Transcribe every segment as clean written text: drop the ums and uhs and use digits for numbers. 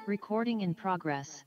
Recording in progress.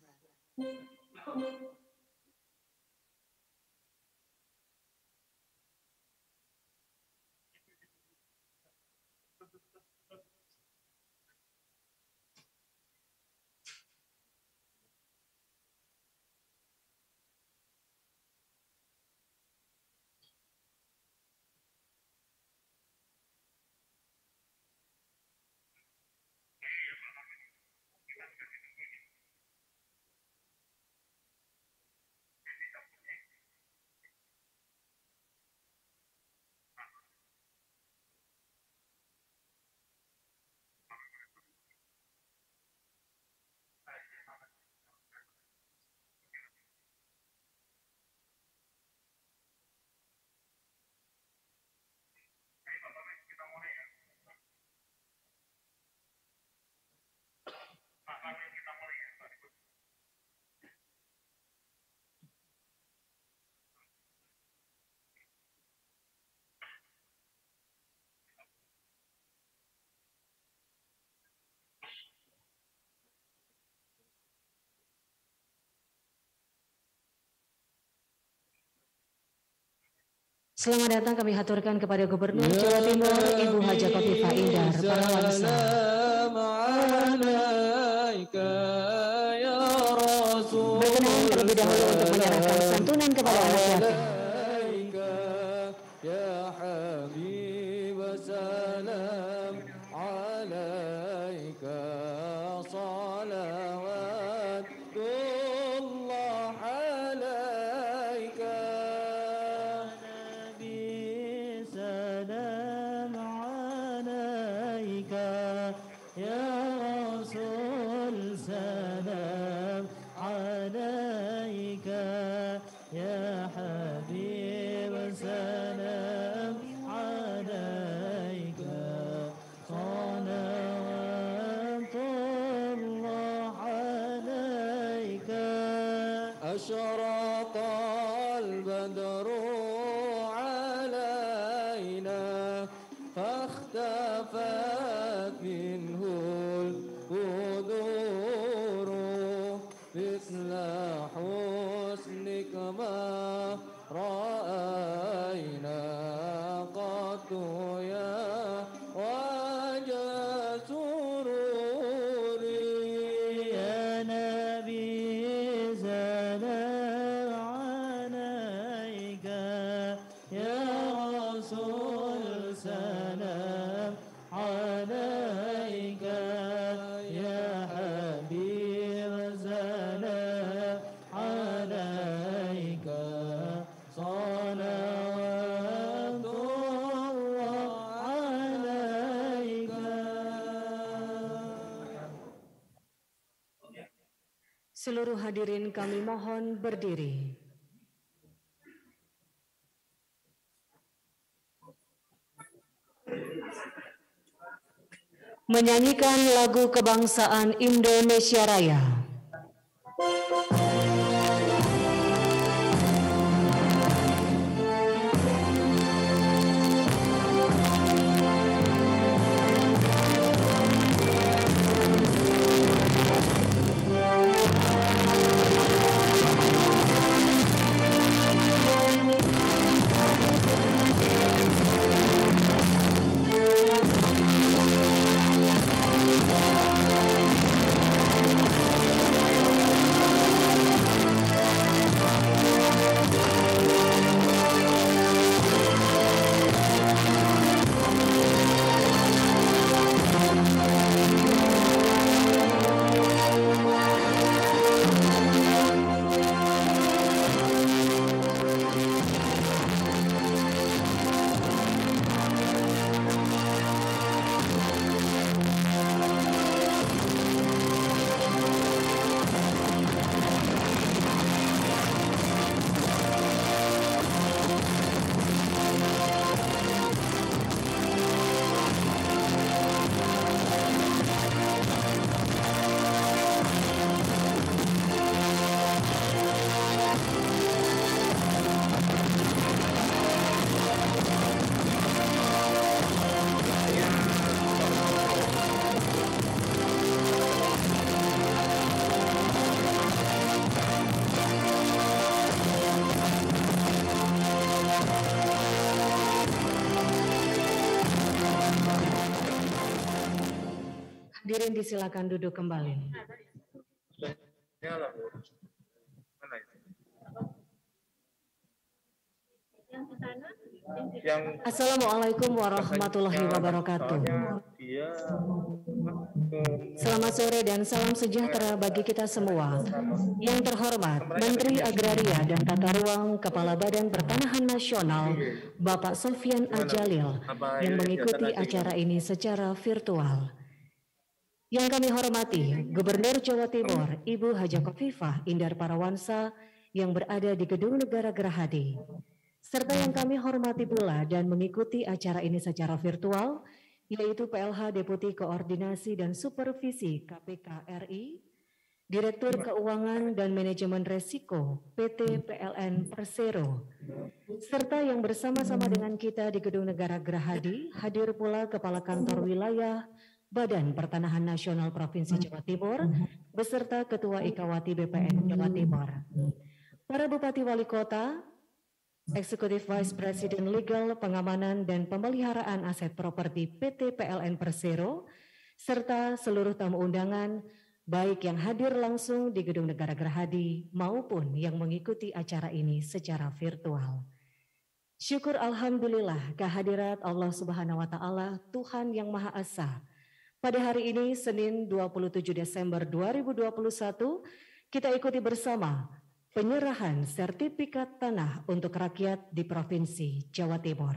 Selamat datang kami haturkan kepada Gubernur Jawa Timur Ibu Haja Khofifah Indar Parawansa. Berkenan terlebih dahulu untuk menyerahkan santunan kepada anak yatim. Seluruh hadirin kami mohon berdiri. Menyanyikan lagu kebangsaan Indonesia Raya. Hadirin disilakan duduk kembali. Assalamualaikum warahmatullahi wabarakatuh. Selamat sore dan salam sejahtera bagi kita semua. Yang terhormat Menteri Agraria dan Tata Ruang Kepala Badan Pertanahan Nasional Bapak Sofyan Adjalil yang mengikuti acara ini secara virtual. Yang kami hormati Gubernur Jawa Timur Ibu Haja Khofifah Indar Parawansa yang berada di Gedung Negara Gerahadi. Serta yang kami hormati pula dan mengikuti acara ini secara virtual, yaitu PLH Deputi Koordinasi dan Supervisi KPK RI, Direktur Keuangan dan Manajemen Resiko PT PLN Persero, serta yang bersama-sama dengan kita di Gedung Negara Gerahadi, hadir pula Kepala Kantor Wilayah Badan Pertanahan Nasional Provinsi Jawa Timur, beserta Ketua Ikawati BPN Jawa Timur. Para Bupati Wali Kota, Eksekutif Vice President Legal, Pengamanan dan Pemeliharaan Aset Properti PT PLN Persero, serta seluruh tamu undangan, baik yang hadir langsung di Gedung Negara Gerahadi maupun yang mengikuti acara ini secara virtual. Syukur Alhamdulillah kehadirat Allah Subhanahu wa Ta'ala, Tuhan yang Maha Esa. Pada hari ini, Senin 27 Desember 2021, kita ikuti bersama penyerahan sertifikat tanah untuk rakyat di Provinsi Jawa Timur.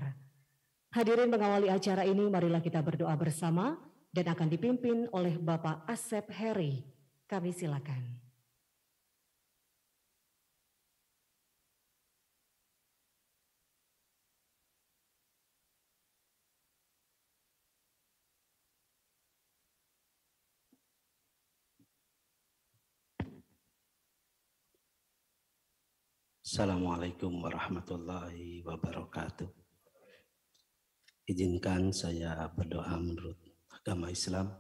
Hadirin mengawali acara ini, marilah kita berdoa bersama dan akan dipimpin oleh Bapak Asep Heri. Kami silakan. Assalamualaikum warahmatullahi wabarakatuh. Izinkan saya berdoa menurut agama Islam,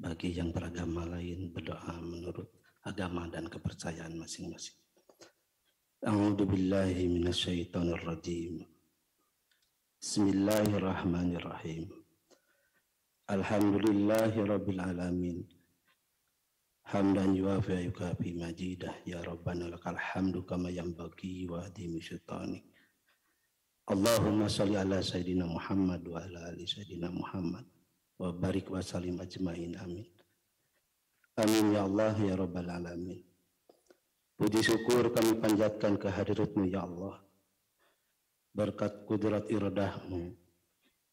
bagi yang beragama lain berdoa menurut agama dan kepercayaan masing-masing. A'udzu billahi minasyaitonir rajim. Bismillahirrahmanirrahim. Alhamdulillahirabbil alamin. Hamdan yuwafi yukafi majidah ya Rabbana lakal hamdu kama yanbaghi wa adimi sultanik. Allahumma salli ala Sayyidina Muhammad wa ala ali Sayyidina Muhammad wa barik wa salim ajmain amin. Amin ya Allah ya Rabbal alamin. Puji syukur kami panjatkan kehadirat-Mu ya Allah. Berkat kudrat iradahmu,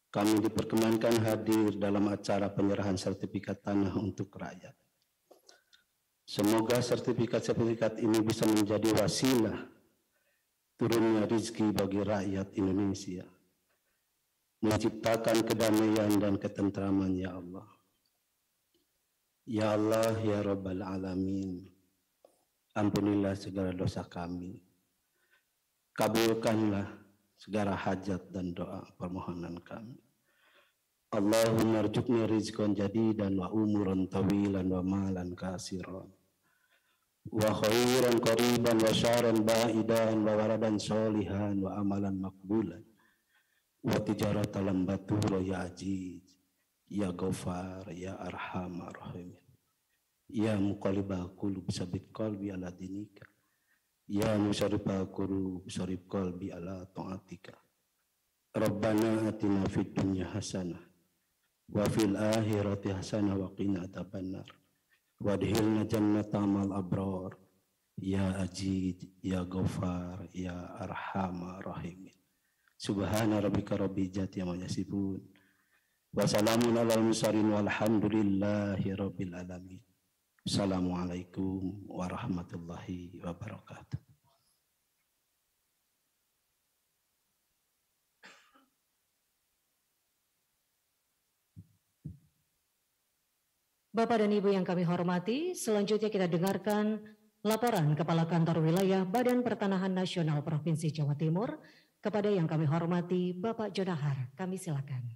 kami diperkenankan hadir dalam acara penyerahan sertifikat tanah untuk rakyat. Semoga sertifikat-sertifikat ini bisa menjadi wasilah turunnya rezeki bagi rakyat Indonesia, menciptakan kedamaian dan ketentraman ya Allah. Ya Allah, ya Rabbal Alamin, ampunilah segala dosa kami, kabulkanlah segala hajat dan doa permohonan kami. Allahumma arzuqna rizqan jadidan wa umuran tawilan wa malan kasiran wa khairan qariban wa syaran ba'idan wa waradan solihan wa amalan makbulan wa tijaratan lam batur ya aziz ya ghafar ya arhamar rahimin ya muqallibal qulub sabit qalbi ala dinika ya musarrifal qulub sarif qalbi ala taatika. Rabbana atina fid dunya hasanah wa fil akhirati hasanah wa qina adzabannar wa adkhilna jannatal abrar ya aziz ya ghafar ya arhamar rahimin. Subhana rabbika rabbil izzati amma yasifun wa salamun alal mursalin walhamdulillahi rabbil alamin. Assalamualaikum warahmatullahi wabarakatuh. Bapak dan Ibu yang kami hormati, selanjutnya kita dengarkan laporan Kepala Kantor Wilayah Badan Pertanahan Nasional Provinsi Jawa Timur kepada yang kami hormati Bapak Jonahar. Kami silakan.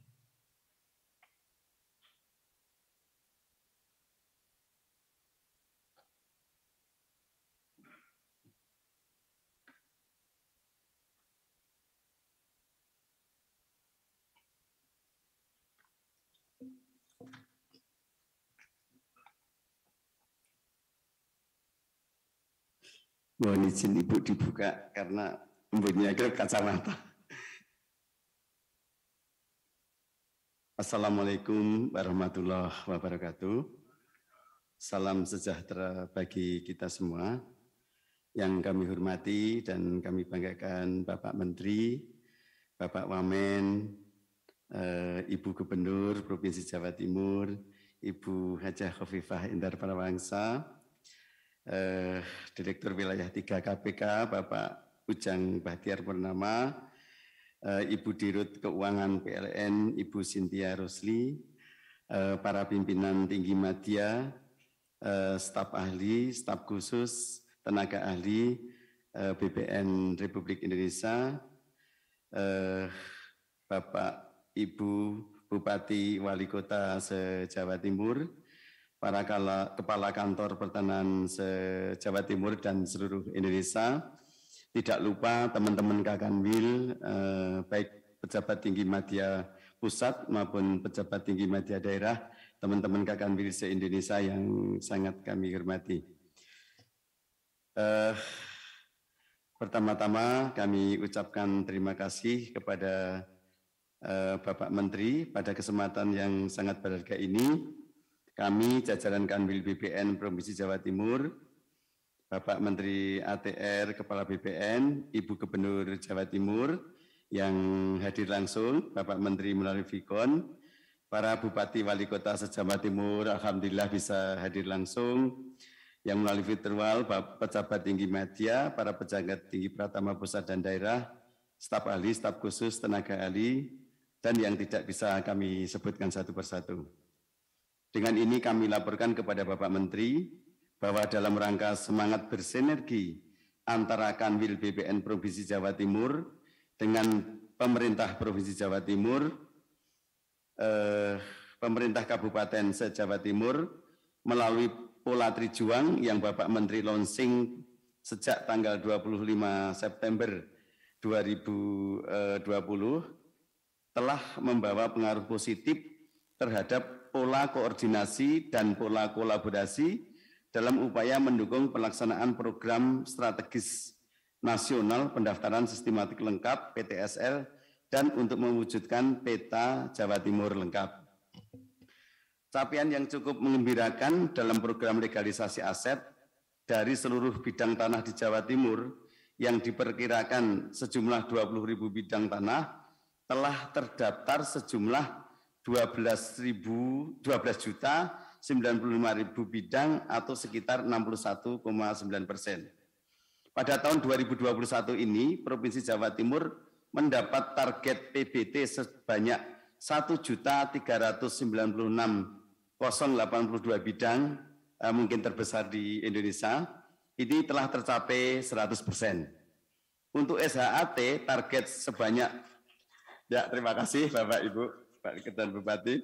Mohon izin Ibu dibuka karena mempunyai kacamata. Assalamualaikum warahmatullahi wabarakatuh. Salam sejahtera bagi kita semua. Yang kami hormati dan kami banggakan Bapak Menteri, Bapak Wamen, Ibu Gubernur Provinsi Jawa Timur, Ibu Hajah Khofifah Indar Parawangsa, Direktur Wilayah 3 KPK, Bapak Ujang Bahtiar Purnama, Ibu Dirut Keuangan PLN, Ibu Cynthia Rosli, para pimpinan tinggi media, staf ahli, staf khusus, tenaga ahli BPN Republik Indonesia, Bapak Ibu Bupati Wali Kota se-Jawa Timur, para kepala kantor pertanahan se-Jawa Timur dan seluruh Indonesia, tidak lupa teman-teman Kakanwil, baik pejabat tinggi media pusat maupun pejabat tinggi media daerah, teman-teman Kakanwil se-Indonesia yang sangat kami hormati. Pertama-tama kami ucapkan terima kasih kepada Bapak Menteri pada kesempatan yang sangat berharga ini. Kami jajaran Kanwil BPN Provinsi Jawa Timur, Bapak Menteri ATR, Kepala BPN, Ibu Gubernur Jawa Timur yang hadir langsung, Bapak Menteri melalui Vikon, para Bupati Wali Kota se-Jawa Timur, alhamdulillah bisa hadir langsung. Yang melalui virtual, pejabat tinggi media, para pejabat tinggi Pratama Pusat dan Daerah, staf ahli, staf khusus, tenaga ahli, dan yang tidak bisa kami sebutkan satu persatu. Dengan ini kami laporkan kepada Bapak Menteri bahwa dalam rangka semangat bersinergi antara Kanwil BPN Provinsi Jawa Timur dengan pemerintah Provinsi Jawa Timur, pemerintah Kabupaten se-Jawa Timur melalui Pola Trijuang yang Bapak Menteri launching sejak tanggal 25 September 2020 telah membawa pengaruh positif terhadap pola koordinasi dan pola kolaborasi dalam upaya mendukung pelaksanaan program strategis nasional pendaftaran sistematik lengkap PTSL dan untuk mewujudkan peta Jawa Timur lengkap. Capaian yang cukup menggembirakan dalam program legalisasi aset dari seluruh bidang tanah di Jawa Timur yang diperkirakan sejumlah 20.000 bidang tanah telah terdaftar sejumlah 12.095.000 bidang atau sekitar 61,9%. Pada tahun 2021 ini, Provinsi Jawa Timur mendapat target PBT sebanyak 1.396.082 bidang, mungkin terbesar di Indonesia, ini telah tercapai 100%. Untuk SHAT target sebanyak, ya terima kasih Bapak Ibu, Pak Ketua Bupati,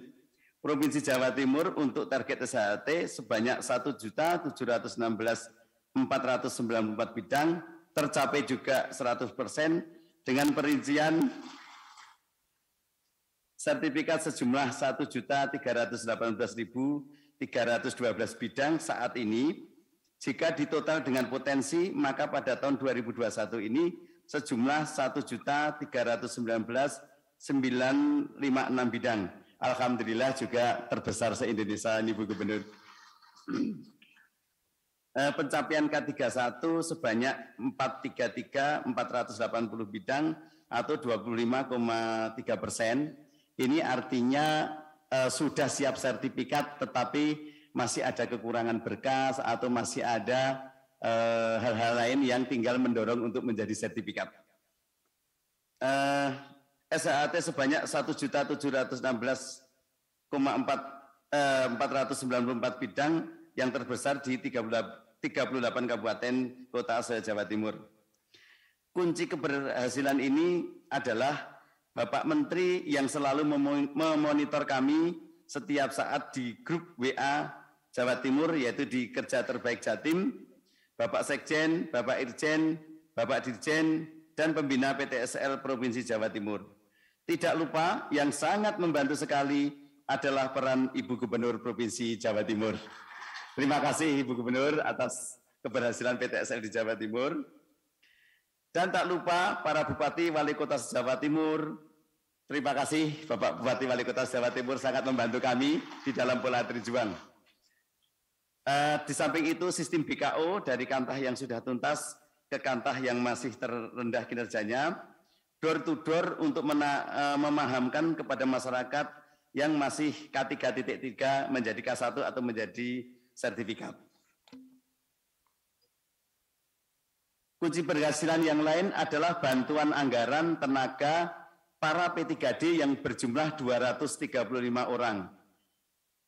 Provinsi Jawa Timur untuk target SHAT sebanyak 1.716.494 bidang, tercapai juga 100% dengan perincian sertifikat sejumlah 1.318.312 bidang saat ini. Jika ditotal dengan potensi, maka pada tahun 2021 ini sejumlah 1.319.956 bidang. Alhamdulillah juga terbesar se-Indonesia ini Bu Gubernur. Pencapaian K31 sebanyak 433.480 bidang atau 25,3%. Ini artinya sudah siap sertifikat tetapi masih ada kekurangan berkas atau masih ada hal-hal lain yang tinggal mendorong untuk menjadi sertifikat. SHAT sebanyak 1.716.494 bidang yang terbesar di 38 kabupaten kota se-Jawa Timur. Kunci keberhasilan ini adalah Bapak Menteri yang selalu memonitor kami setiap saat di grup WA Jawa Timur, yaitu di Kerja Terbaik Jatim, Bapak Sekjen, Bapak Irjen, Bapak Dirjen, dan Pembina PTSL Provinsi Jawa Timur. Tidak lupa yang sangat membantu sekali adalah peran Ibu Gubernur Provinsi Jawa Timur. Terima kasih Ibu Gubernur atas keberhasilan PTSL di Jawa Timur. Dan tak lupa para Bupati Wali Kota Jawa Timur. Terima kasih Bapak Bupati Wali Kota Jawa Timur sangat membantu kami di dalam pola terjuang. Di samping itu sistem BKO dari kantah yang sudah tuntas ke kantah yang masih terendah kinerjanya, door to door untuk memahamkan kepada masyarakat yang masih K3.3 menjadi K1 atau menjadi sertifikat. Kunci keberhasilan yang lain adalah bantuan anggaran tenaga para P3D yang berjumlah 235 orang.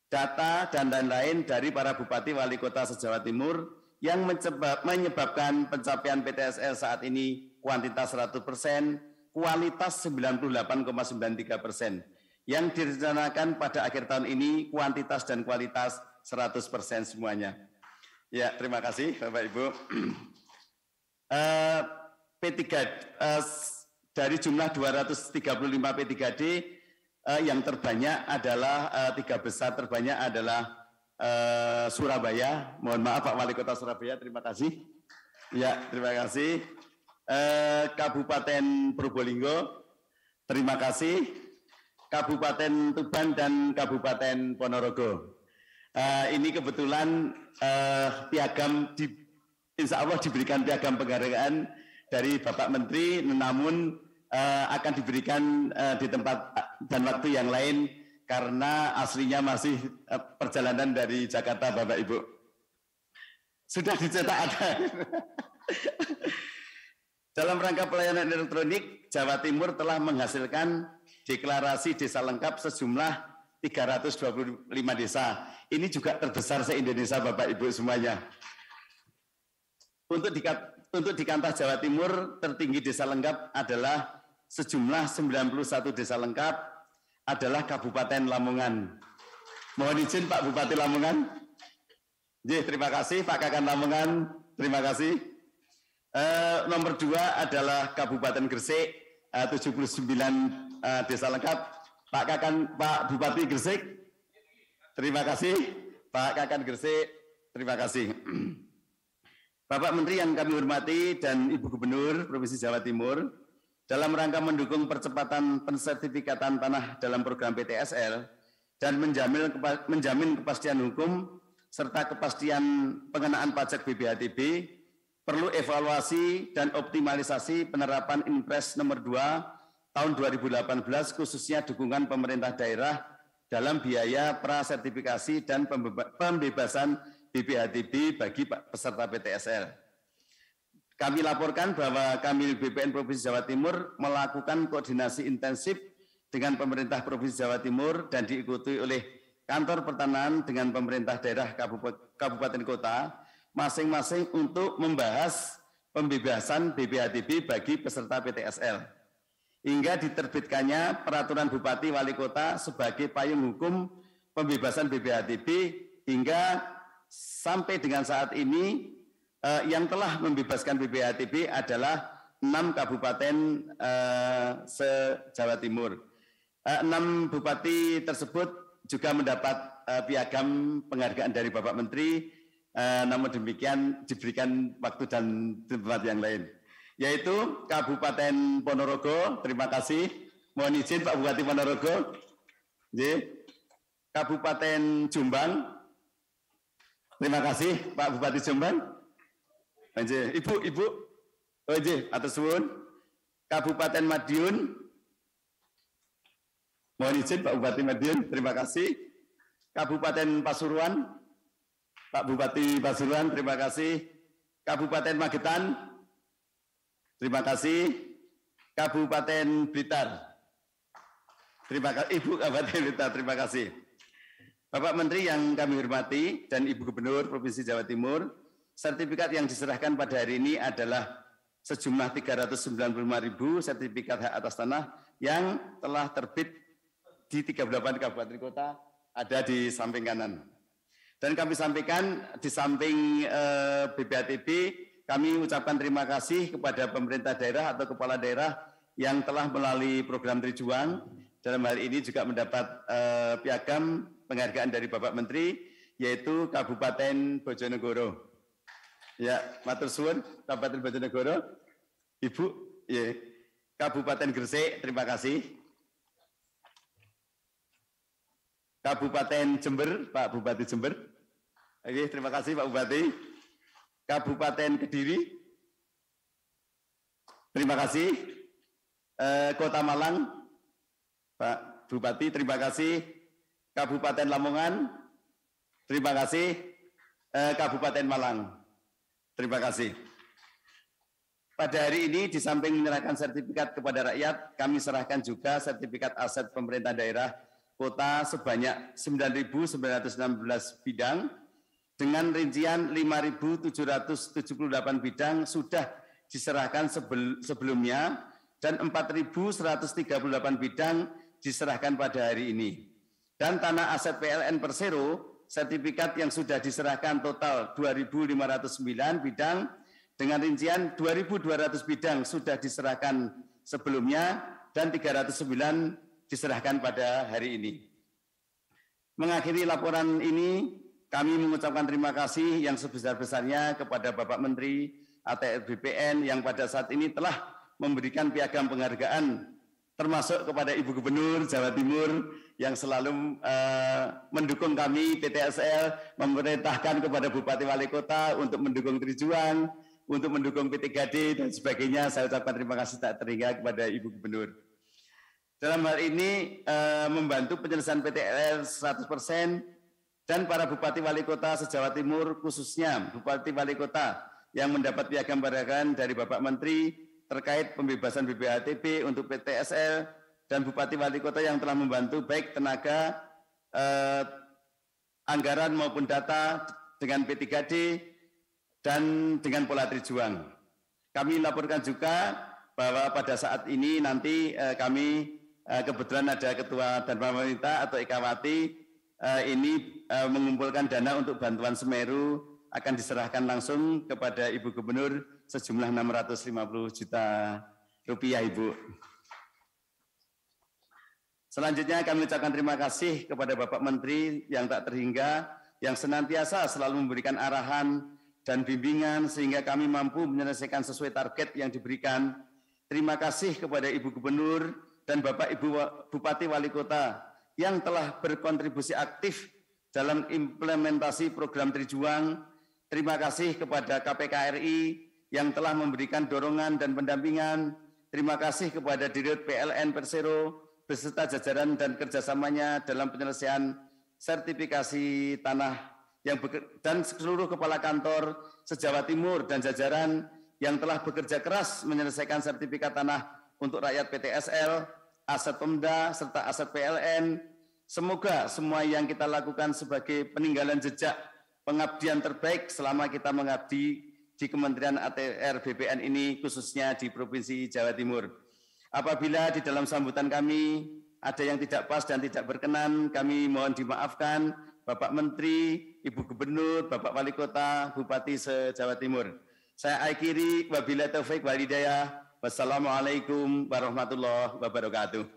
Data dan lain-lain dari para Bupati Wali Kota se-Jawa Timur yang menyebabkan pencapaian PTSL saat ini kuantitas 100%, kualitas 98,93%. Yang direncanakan pada akhir tahun ini kuantitas dan kualitas 100% semuanya. Ya, terima kasih Bapak Ibu. P3 dari jumlah 235 P3D yang terbanyak adalah 3 besar terbanyak adalah Surabaya. Mohon maaf Pak Wali Kota Surabaya, terima kasih. Ya, terima kasih. Kabupaten Probolinggo, terima kasih. Kabupaten Tuban dan Kabupaten Ponorogo. Ini kebetulan piagam insya Allah diberikan piagam penghargaan dari Bapak Menteri, namun akan diberikan di tempat dan waktu yang lain karena aslinya masih perjalanan dari Jakarta Bapak Ibu. Sudah dicetak ada. Dalam rangka pelayanan elektronik, Jawa Timur telah menghasilkan deklarasi desa lengkap sejumlah 325 desa. Ini juga terbesar se-Indonesia Bapak Ibu semuanya. Untuk di kantah Jawa Timur, tertinggi desa lengkap adalah sejumlah 91 desa lengkap adalah Kabupaten Lamongan. Mohon izin Pak Bupati Lamongan. Terima kasih Pak Kakan Lamongan, terima kasih. Nomor 2 adalah Kabupaten Gresik, 79 desa lengkap. Pak Bupati Gresik, terima kasih. Pak Kakan Gresik, terima kasih. Bapak Menteri yang kami hormati dan Ibu Gubernur Provinsi Jawa Timur, dalam rangka mendukung percepatan pensertifikatan tanah dalam program PTSL dan menjamin kepastian hukum serta kepastian pengenaan pajak BPHTB, perlu evaluasi dan optimalisasi penerapan Impres nomor 2 tahun 2018 khususnya dukungan pemerintah daerah dalam biaya prasertifikasi dan pembebasan BPHTB bagi peserta PTSL. Kami laporkan bahwa kami BPN Provinsi Jawa Timur melakukan koordinasi intensif dengan pemerintah Provinsi Jawa Timur dan diikuti oleh kantor pertanahan dengan pemerintah daerah kabupaten kota masing-masing untuk membahas pembebasan BPHTB bagi peserta PTSL. Hingga diterbitkannya peraturan Bupati Wali Kota sebagai payung hukum pembebasan BPHTB hingga sampai dengan saat ini yang telah membebaskan BPHTB adalah 6 kabupaten se-Jawa Timur. 6 bupati tersebut juga mendapat piagam penghargaan dari Bapak Menteri, namun demikian diberikan waktu dan tempat yang lain. Yaitu Kabupaten Ponorogo, terima kasih. Mohon izin Pak Bupati Ponorogo. Kabupaten Jombang, terima kasih Pak Bupati Jombang. Ibu, atur suwun. Kabupaten Madiun, mohon izin Pak Bupati Madiun, terima kasih. Kabupaten Pasuruan, Pak Bupati Pasuruan, terima kasih. Kabupaten Magetan, terima kasih. Kabupaten Blitar, terima kasih. Ibu Kabupaten Blitar, terima kasih. Bapak Menteri yang kami hormati dan Ibu Gubernur Provinsi Jawa Timur, sertifikat yang diserahkan pada hari ini adalah sejumlah 395.000 sertifikat hak atas tanah yang telah terbit di 38 kabupaten kota ada di samping kanan. Dan kami sampaikan di samping BPHTB, kami ucapkan terima kasih kepada pemerintah daerah atau kepala daerah yang telah melalui program Trijuang. Dalam hal ini juga mendapat piagam penghargaan dari Bapak Menteri, yaitu Kabupaten Bojonegoro. Ya, matur suwun Kabupaten Bojonegoro. Ibu, ya. Kabupaten Gresik, terima kasih. Kabupaten Jember, Pak Bupati Jember. Oke, terima kasih Pak Bupati. Kabupaten Kediri, terima kasih. Kota Malang, Pak Bupati, terima kasih. Kabupaten Lamongan, terima kasih. Kabupaten Malang, terima kasih. Pada hari ini, di samping menyerahkan sertifikat kepada rakyat, kami serahkan juga sertifikat aset pemerintah daerah kota sebanyak 9.916 bidang, dengan rincian 5.778 bidang sudah diserahkan sebelumnya, dan 4.138 bidang diserahkan pada hari ini. Dan tanah aset PLN Persero, sertifikat yang sudah diserahkan total 2.509 bidang, dengan rincian 2.200 bidang sudah diserahkan sebelumnya, dan 309 diserahkan pada hari ini. Mengakhiri laporan ini, kami mengucapkan terima kasih yang sebesar-besarnya kepada Bapak Menteri ATR BPN yang pada saat ini telah memberikan piagam penghargaan, termasuk kepada Ibu Gubernur Jawa Timur yang selalu mendukung kami PTSL, memerintahkan kepada Bupati Wali Kota untuk mendukung Trijuang, untuk mendukung P3D dan sebagainya. Saya ucapkan terima kasih tak terhingga kepada Ibu Gubernur. Dalam hal ini membantu penyelesaian PTL 100%, dan para Bupati Wali Kota se-Jawa Timur, khususnya Bupati Wali Kota yang mendapat piagam penghargaan dari Bapak Menteri terkait pembebasan BPHTB untuk PTSL, dan Bupati Wali Kota yang telah membantu baik tenaga, anggaran maupun data dengan P3D dan dengan pola Trijuang. Kami laporkan juga bahwa pada saat ini nanti kami kebetulan ada Ketua dan Pemerintah atau Ekawati ini mengumpulkan dana untuk bantuan Semeru, akan diserahkan langsung kepada Ibu Gubernur sejumlah 650 juta rupiah, Ibu. Selanjutnya kami ucapkan terima kasih kepada Bapak Menteri yang tak terhingga, yang senantiasa selalu memberikan arahan dan bimbingan sehingga kami mampu menyelesaikan sesuai target yang diberikan. Terima kasih kepada Ibu Gubernur dan Bapak Ibu Bupati Wali Kota yang telah berkontribusi aktif dalam implementasi program Trijuang. Terima kasih kepada KPK RI yang telah memberikan dorongan dan pendampingan. Terima kasih kepada Dirut PLN Persero beserta jajaran dan kerjasamanya dalam penyelesaian sertifikasi tanah dan seluruh kepala kantor se-Jawa Timur dan jajaran yang telah bekerja keras menyelesaikan sertifikat tanah untuk rakyat PTSL, aset Pemda, serta aset PLN. Semoga semua yang kita lakukan sebagai peninggalan jejak pengabdian terbaik selama kita mengabdi di Kementerian ATR BPN ini, khususnya di Provinsi Jawa Timur. Apabila di dalam sambutan kami ada yang tidak pas dan tidak berkenan, kami mohon dimaafkan Bapak Menteri, Ibu Gubernur, Bapak Wali Kota, Bupati se-Jawa Timur. Saya akhiri, wabillahi taufik wal hidayah. Wassalamualaikum warahmatullahi wabarakatuh.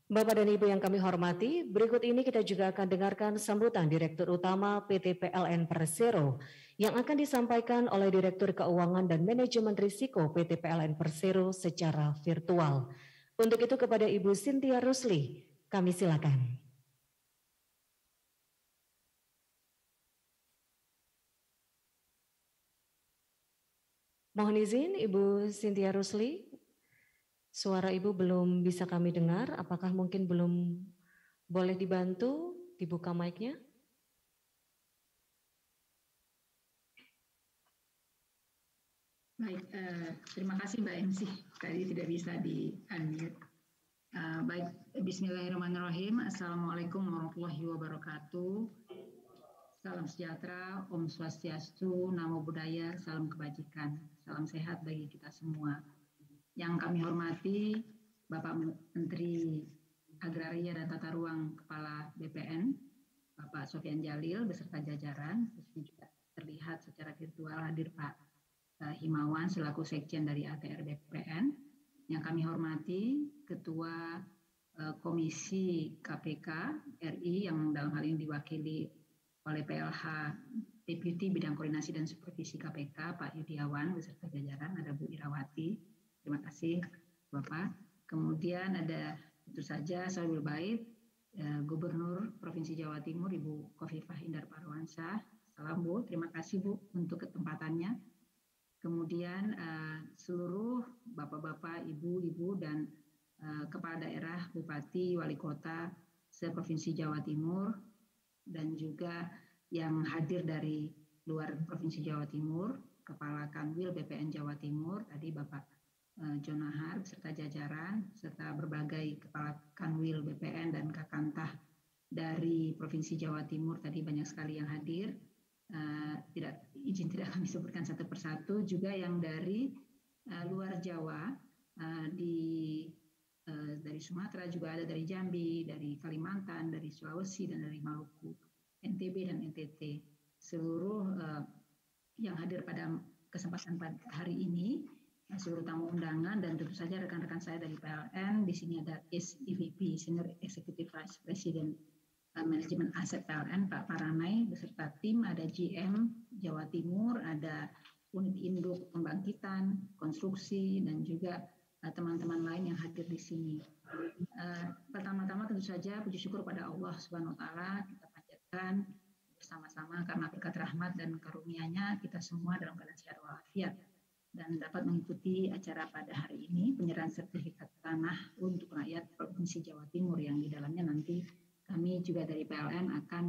Bapak dan Ibu yang kami hormati, berikut ini kita juga akan dengarkan sambutan Direktur Utama PT PLN Persero yang akan disampaikan oleh Direktur Keuangan dan Manajemen Risiko PT PLN Persero secara virtual. Untuk itu kepada Ibu Cynthia Rusli, kami silakan. Mohon izin Ibu Cynthia Rusli. Suara Ibu belum bisa kami dengar, apakah mungkin belum boleh dibantu dibuka mic-nya? Baik, terima kasih Mbak MC, tadi tidak bisa di-unmute. Baik, bismillahirrahmanirrahim, Assalamualaikum warahmatullahi wabarakatuh. Salam sejahtera, Om Swastiastu, Namo Buddhaya, salam kebajikan, salam sehat bagi kita semua. Yang kami hormati Bapak Menteri Agraria dan Tata Ruang Kepala BPN, Bapak Sofyan Djalil beserta jajaran, juga terlihat secara virtual hadir Pak Himawan selaku Sekjen dari ATR BPN. Yang kami hormati Ketua Komisi KPK RI yang dalam hal ini diwakili oleh PLH Deputi Bidang Koordinasi dan Supervisi KPK Pak Yudiawan beserta jajaran, ada Bu Irawati. Terima kasih Bapak. Kemudian ada tentu saja Sahibul Bait Gubernur Provinsi Jawa Timur Ibu Khofifah Indar Parawansa. Salam Bu, terima kasih Bu untuk ketempatannya. Kemudian seluruh bapak-bapak, ibu-ibu dan kepala daerah, bupati, wali kota se-Provinsi Jawa Timur dan juga yang hadir dari luar Provinsi Jawa Timur, Kepala Kanwil BPN Jawa Timur, tadi Bapak Jonahar beserta jajaran, serta berbagai Kepala Kanwil BPN dan Kakantah dari Provinsi Jawa Timur, tadi banyak sekali yang hadir. Tidak kami sebutkan satu persatu, juga yang dari luar Jawa, dari Sumatera juga ada, dari Jambi, dari Kalimantan, dari Sulawesi dan dari Maluku, NTB dan NTT. Seluruh yang hadir pada kesempatan hari ini, seluruh tamu undangan dan tentu saja rekan-rekan saya dari PLN. Di sini ada SEVP Senior Executive Vice President Manajemen Aset PLN Pak Paranai beserta tim, ada GM Jawa Timur, ada unit induk pembangkitan, konstruksi, dan juga teman-teman lain yang hadir di sini. Pertama-tama tentu saja puji syukur pada Allah Subhanahu wa taala kita panjatkan bersama-sama karena berkat rahmat dan karunia-Nya kita semua dalam keadaan sehat walafiat dan dapat mengikuti acara pada hari ini, penyerahan sertifikat tanah untuk rakyat Provinsi Jawa Timur, yang di dalamnya nanti kami juga dari PLN akan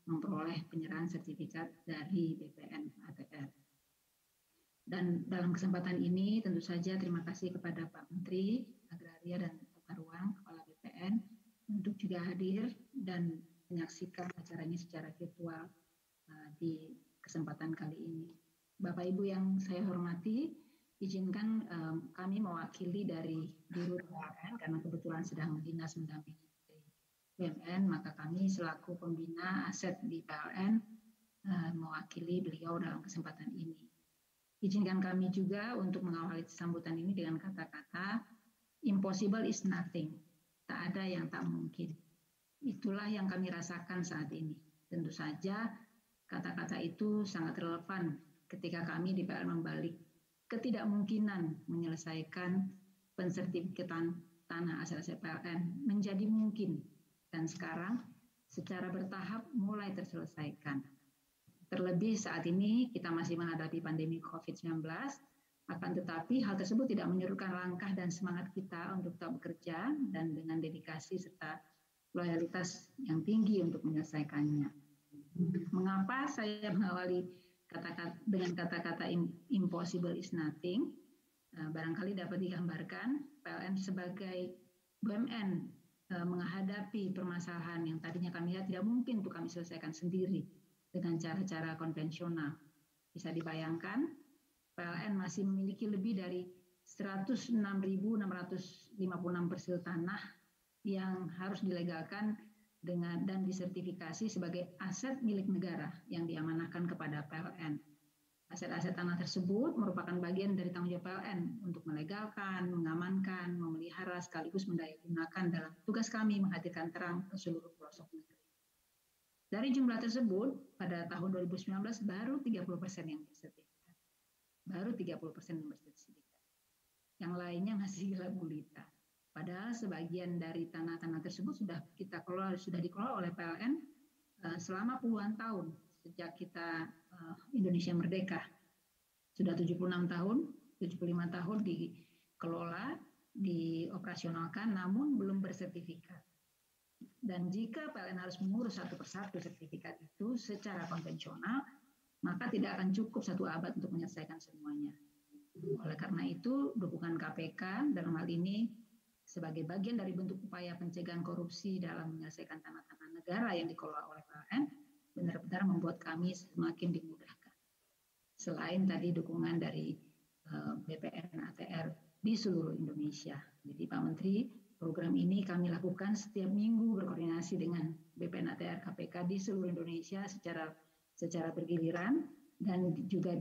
memperoleh penyerahan sertifikat dari BPN ATR. Dan dalam kesempatan ini tentu saja terima kasih kepada Pak Menteri Agraria dan Tata Ruang, Kepala BPN, untuk juga hadir dan menyaksikan acara ini secara virtual di kesempatan kali ini. Bapak Ibu yang saya hormati, izinkan kami mewakili dari Dirut PLN karena kebetulan sedang dinas mendampingi BUMN, maka kami selaku pembina aset di PLN mewakili beliau dalam kesempatan ini. Izinkan kami juga untuk mengawali sambutan ini dengan kata-kata impossible is nothing, tak ada yang tak mungkin. Itulah yang kami rasakan saat ini. Tentu saja kata-kata itu sangat relevan ketika kami di PLN membalik ketidakmungkinan menyelesaikan pensertifikatan tanah aset-aset PLN menjadi mungkin. Dan sekarang secara bertahap mulai terselesaikan. Terlebih saat ini kita masih menghadapi pandemi COVID-19, akan tetapi hal tersebut tidak menyurutkan langkah dan semangat kita untuk tetap bekerja dan dengan dedikasi serta loyalitas yang tinggi untuk menyelesaikannya. Mengapa saya mengawali dengan kata-kata impossible is nothing? Barangkali dapat digambarkan PLN sebagai BUMN menghadapi permasalahan yang tadinya kami lihat tidak mungkin untuk kami selesaikan sendiri dengan cara-cara konvensional. Bisa dibayangkan, PLN masih memiliki lebih dari 106.656 persil tanah yang harus dilegalkan dan disertifikasi sebagai aset milik negara yang diamanahkan kepada PLN. Aset-aset tanah tersebut merupakan bagian dari tanggung jawab PLN untuk melegalkan, mengamankan, memelihara sekaligus mendayagunakan dalam tugas kami menghadirkan terang ke seluruh pelosok negeri. Dari jumlah tersebut, pada tahun 2019 baru 30% yang bersertifikat. Baru 30% yang bersertifikat. Yang lainnya masih gelap gulita. Padahal sebagian dari tanah-tanah tersebut sudah dikelola oleh PLN selama puluhan tahun sejak kita Indonesia merdeka. Sudah 76 tahun, 75 tahun dikelola, dioperasionalkan, namun belum bersertifikat. Dan jika PLN harus mengurus satu persatu sertifikat itu secara konvensional, maka tidak akan cukup satu abad untuk menyelesaikan semuanya. Oleh karena itu, dukungan KPK dalam hal ini sebagai bagian dari bentuk upaya pencegahan korupsi dalam menyelesaikan tanah-tanah negara yang dikelola oleh PLN benar-benar membuat kami semakin dimudahkan. Selain tadi dukungan dari BPN ATR di seluruh Indonesia. Jadi Pak Menteri, program ini kami lakukan setiap minggu berkoordinasi dengan BPN ATR KPK di seluruh Indonesia secara bergiliran dan juga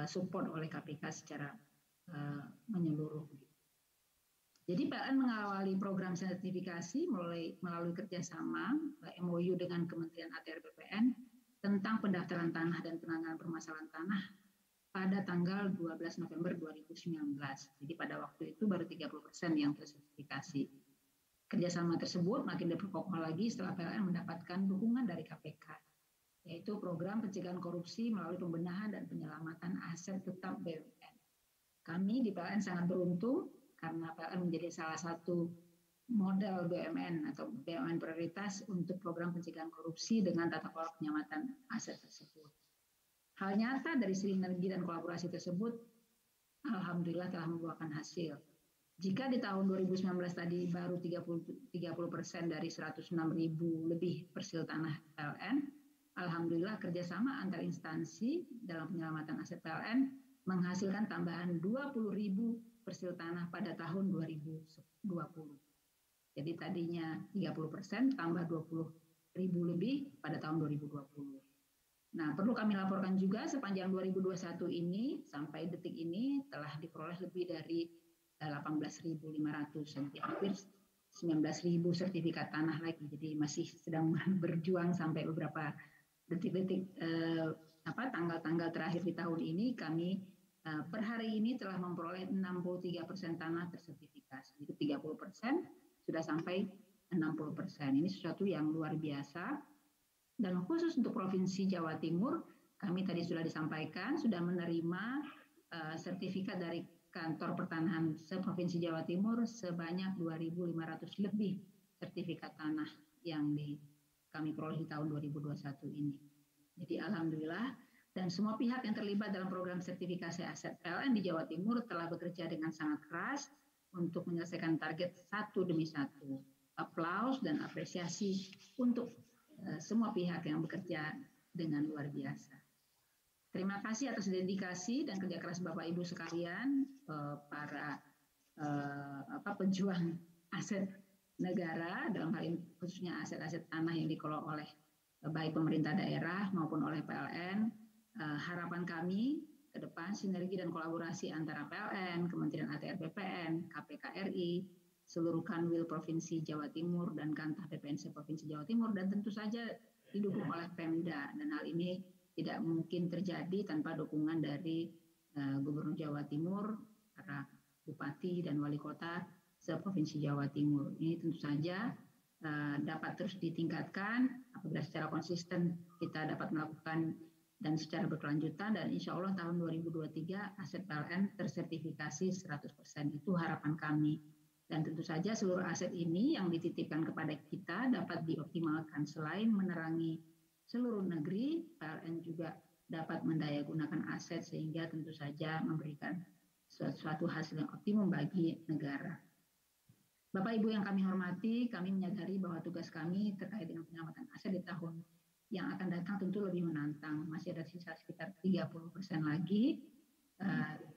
support oleh KPK secara menyeluruh. Jadi PLN mengawali program sertifikasi melalui kerjasama MOU dengan Kementerian ATR BPN tentang pendaftaran tanah dan penanganan permasalahan tanah pada tanggal 12 November 2019. Jadi pada waktu itu baru 30% yang tersertifikasi. Kerjasama tersebut makin diperkokoh lagi setelah PLN mendapatkan dukungan dari KPK, yaitu program pencegahan korupsi melalui pembenahan dan penyelamatan aset tetap BUMN. Kami di PLN sangat beruntung karena PLN menjadi salah satu model BUMN atau BUMN prioritas untuk program pencegahan korupsi dengan tata kelola penyelamatan aset tersebut. Hal nyata dari sinergi dan kolaborasi tersebut, alhamdulillah telah membuahkan hasil. Jika di tahun 2019 tadi baru 30% dari 106.000 lebih persil tanah PLN, alhamdulillah kerjasama antar instansi dalam penyelamatan aset PLN menghasilkan tambahan 20.000 persil tanah pada tahun 2020. Jadi tadinya 30% tambah 20.000 lebih pada tahun 2020. Nah, perlu kami laporkan juga sepanjang 2021 ini sampai detik ini telah diperoleh lebih dari 18.500, jadi hampir 19.000 sertifikat tanah lagi. Jadi masih sedang berjuang sampai beberapa detik-detik tanggal-tanggal terakhir di tahun ini kami per hari ini telah memperoleh 63% tanah tersertifikasi. Jadi 30% sudah sampai 60%. Ini sesuatu yang luar biasa. Dan khusus untuk Provinsi Jawa Timur, kami tadi sudah disampaikan, sudah menerima sertifikat dari Kantor Pertanahan se-Provinsi Jawa Timur sebanyak 2.500 lebih sertifikat tanah yang kami peroleh di tahun 2021 ini. Jadi alhamdulillah. Dan semua pihak yang terlibat dalam program sertifikasi aset PLN di Jawa Timur telah bekerja dengan sangat keras untuk menyelesaikan target satu demi satu. Aplaus dan apresiasi untuk semua pihak yang bekerja dengan luar biasa. Terima kasih atas dedikasi dan kerja keras Bapak Ibu sekalian, para pejuang aset negara, dalam hal ini khususnya aset-aset tanah yang dikelola oleh baik pemerintah daerah maupun oleh PLN. Harapan kami ke depan sinergi dan kolaborasi antara PLN, Kementerian ATR BPN, KPK RI, seluruh Kanwil Provinsi Jawa Timur dan Kantah PPNC Provinsi Jawa Timur, dan tentu saja didukung oleh Pemda. Dan hal ini tidak mungkin terjadi tanpa dukungan dari Gubernur Jawa Timur, para Bupati dan Wali Kota se-Provinsi Jawa Timur. Ini tentu saja dapat terus ditingkatkan apabila secara konsisten kita dapat melakukan dan secara berkelanjutan, dan insya Allah tahun 2023 aset PLN tersertifikasi 100%. Itu harapan kami. Dan tentu saja seluruh aset ini yang dititipkan kepada kita dapat dioptimalkan. Selain menerangi seluruh negeri, PLN juga dapat mendayagunakan aset sehingga tentu saja memberikan suatu hasil yang optimum bagi negara. Bapak Ibu yang kami hormati, kami menyadari bahwa tugas kami terkait dengan penyelamatan aset di tahun yang akan datang tentu lebih menantang. Masih ada sisa sekitar 30% lagi.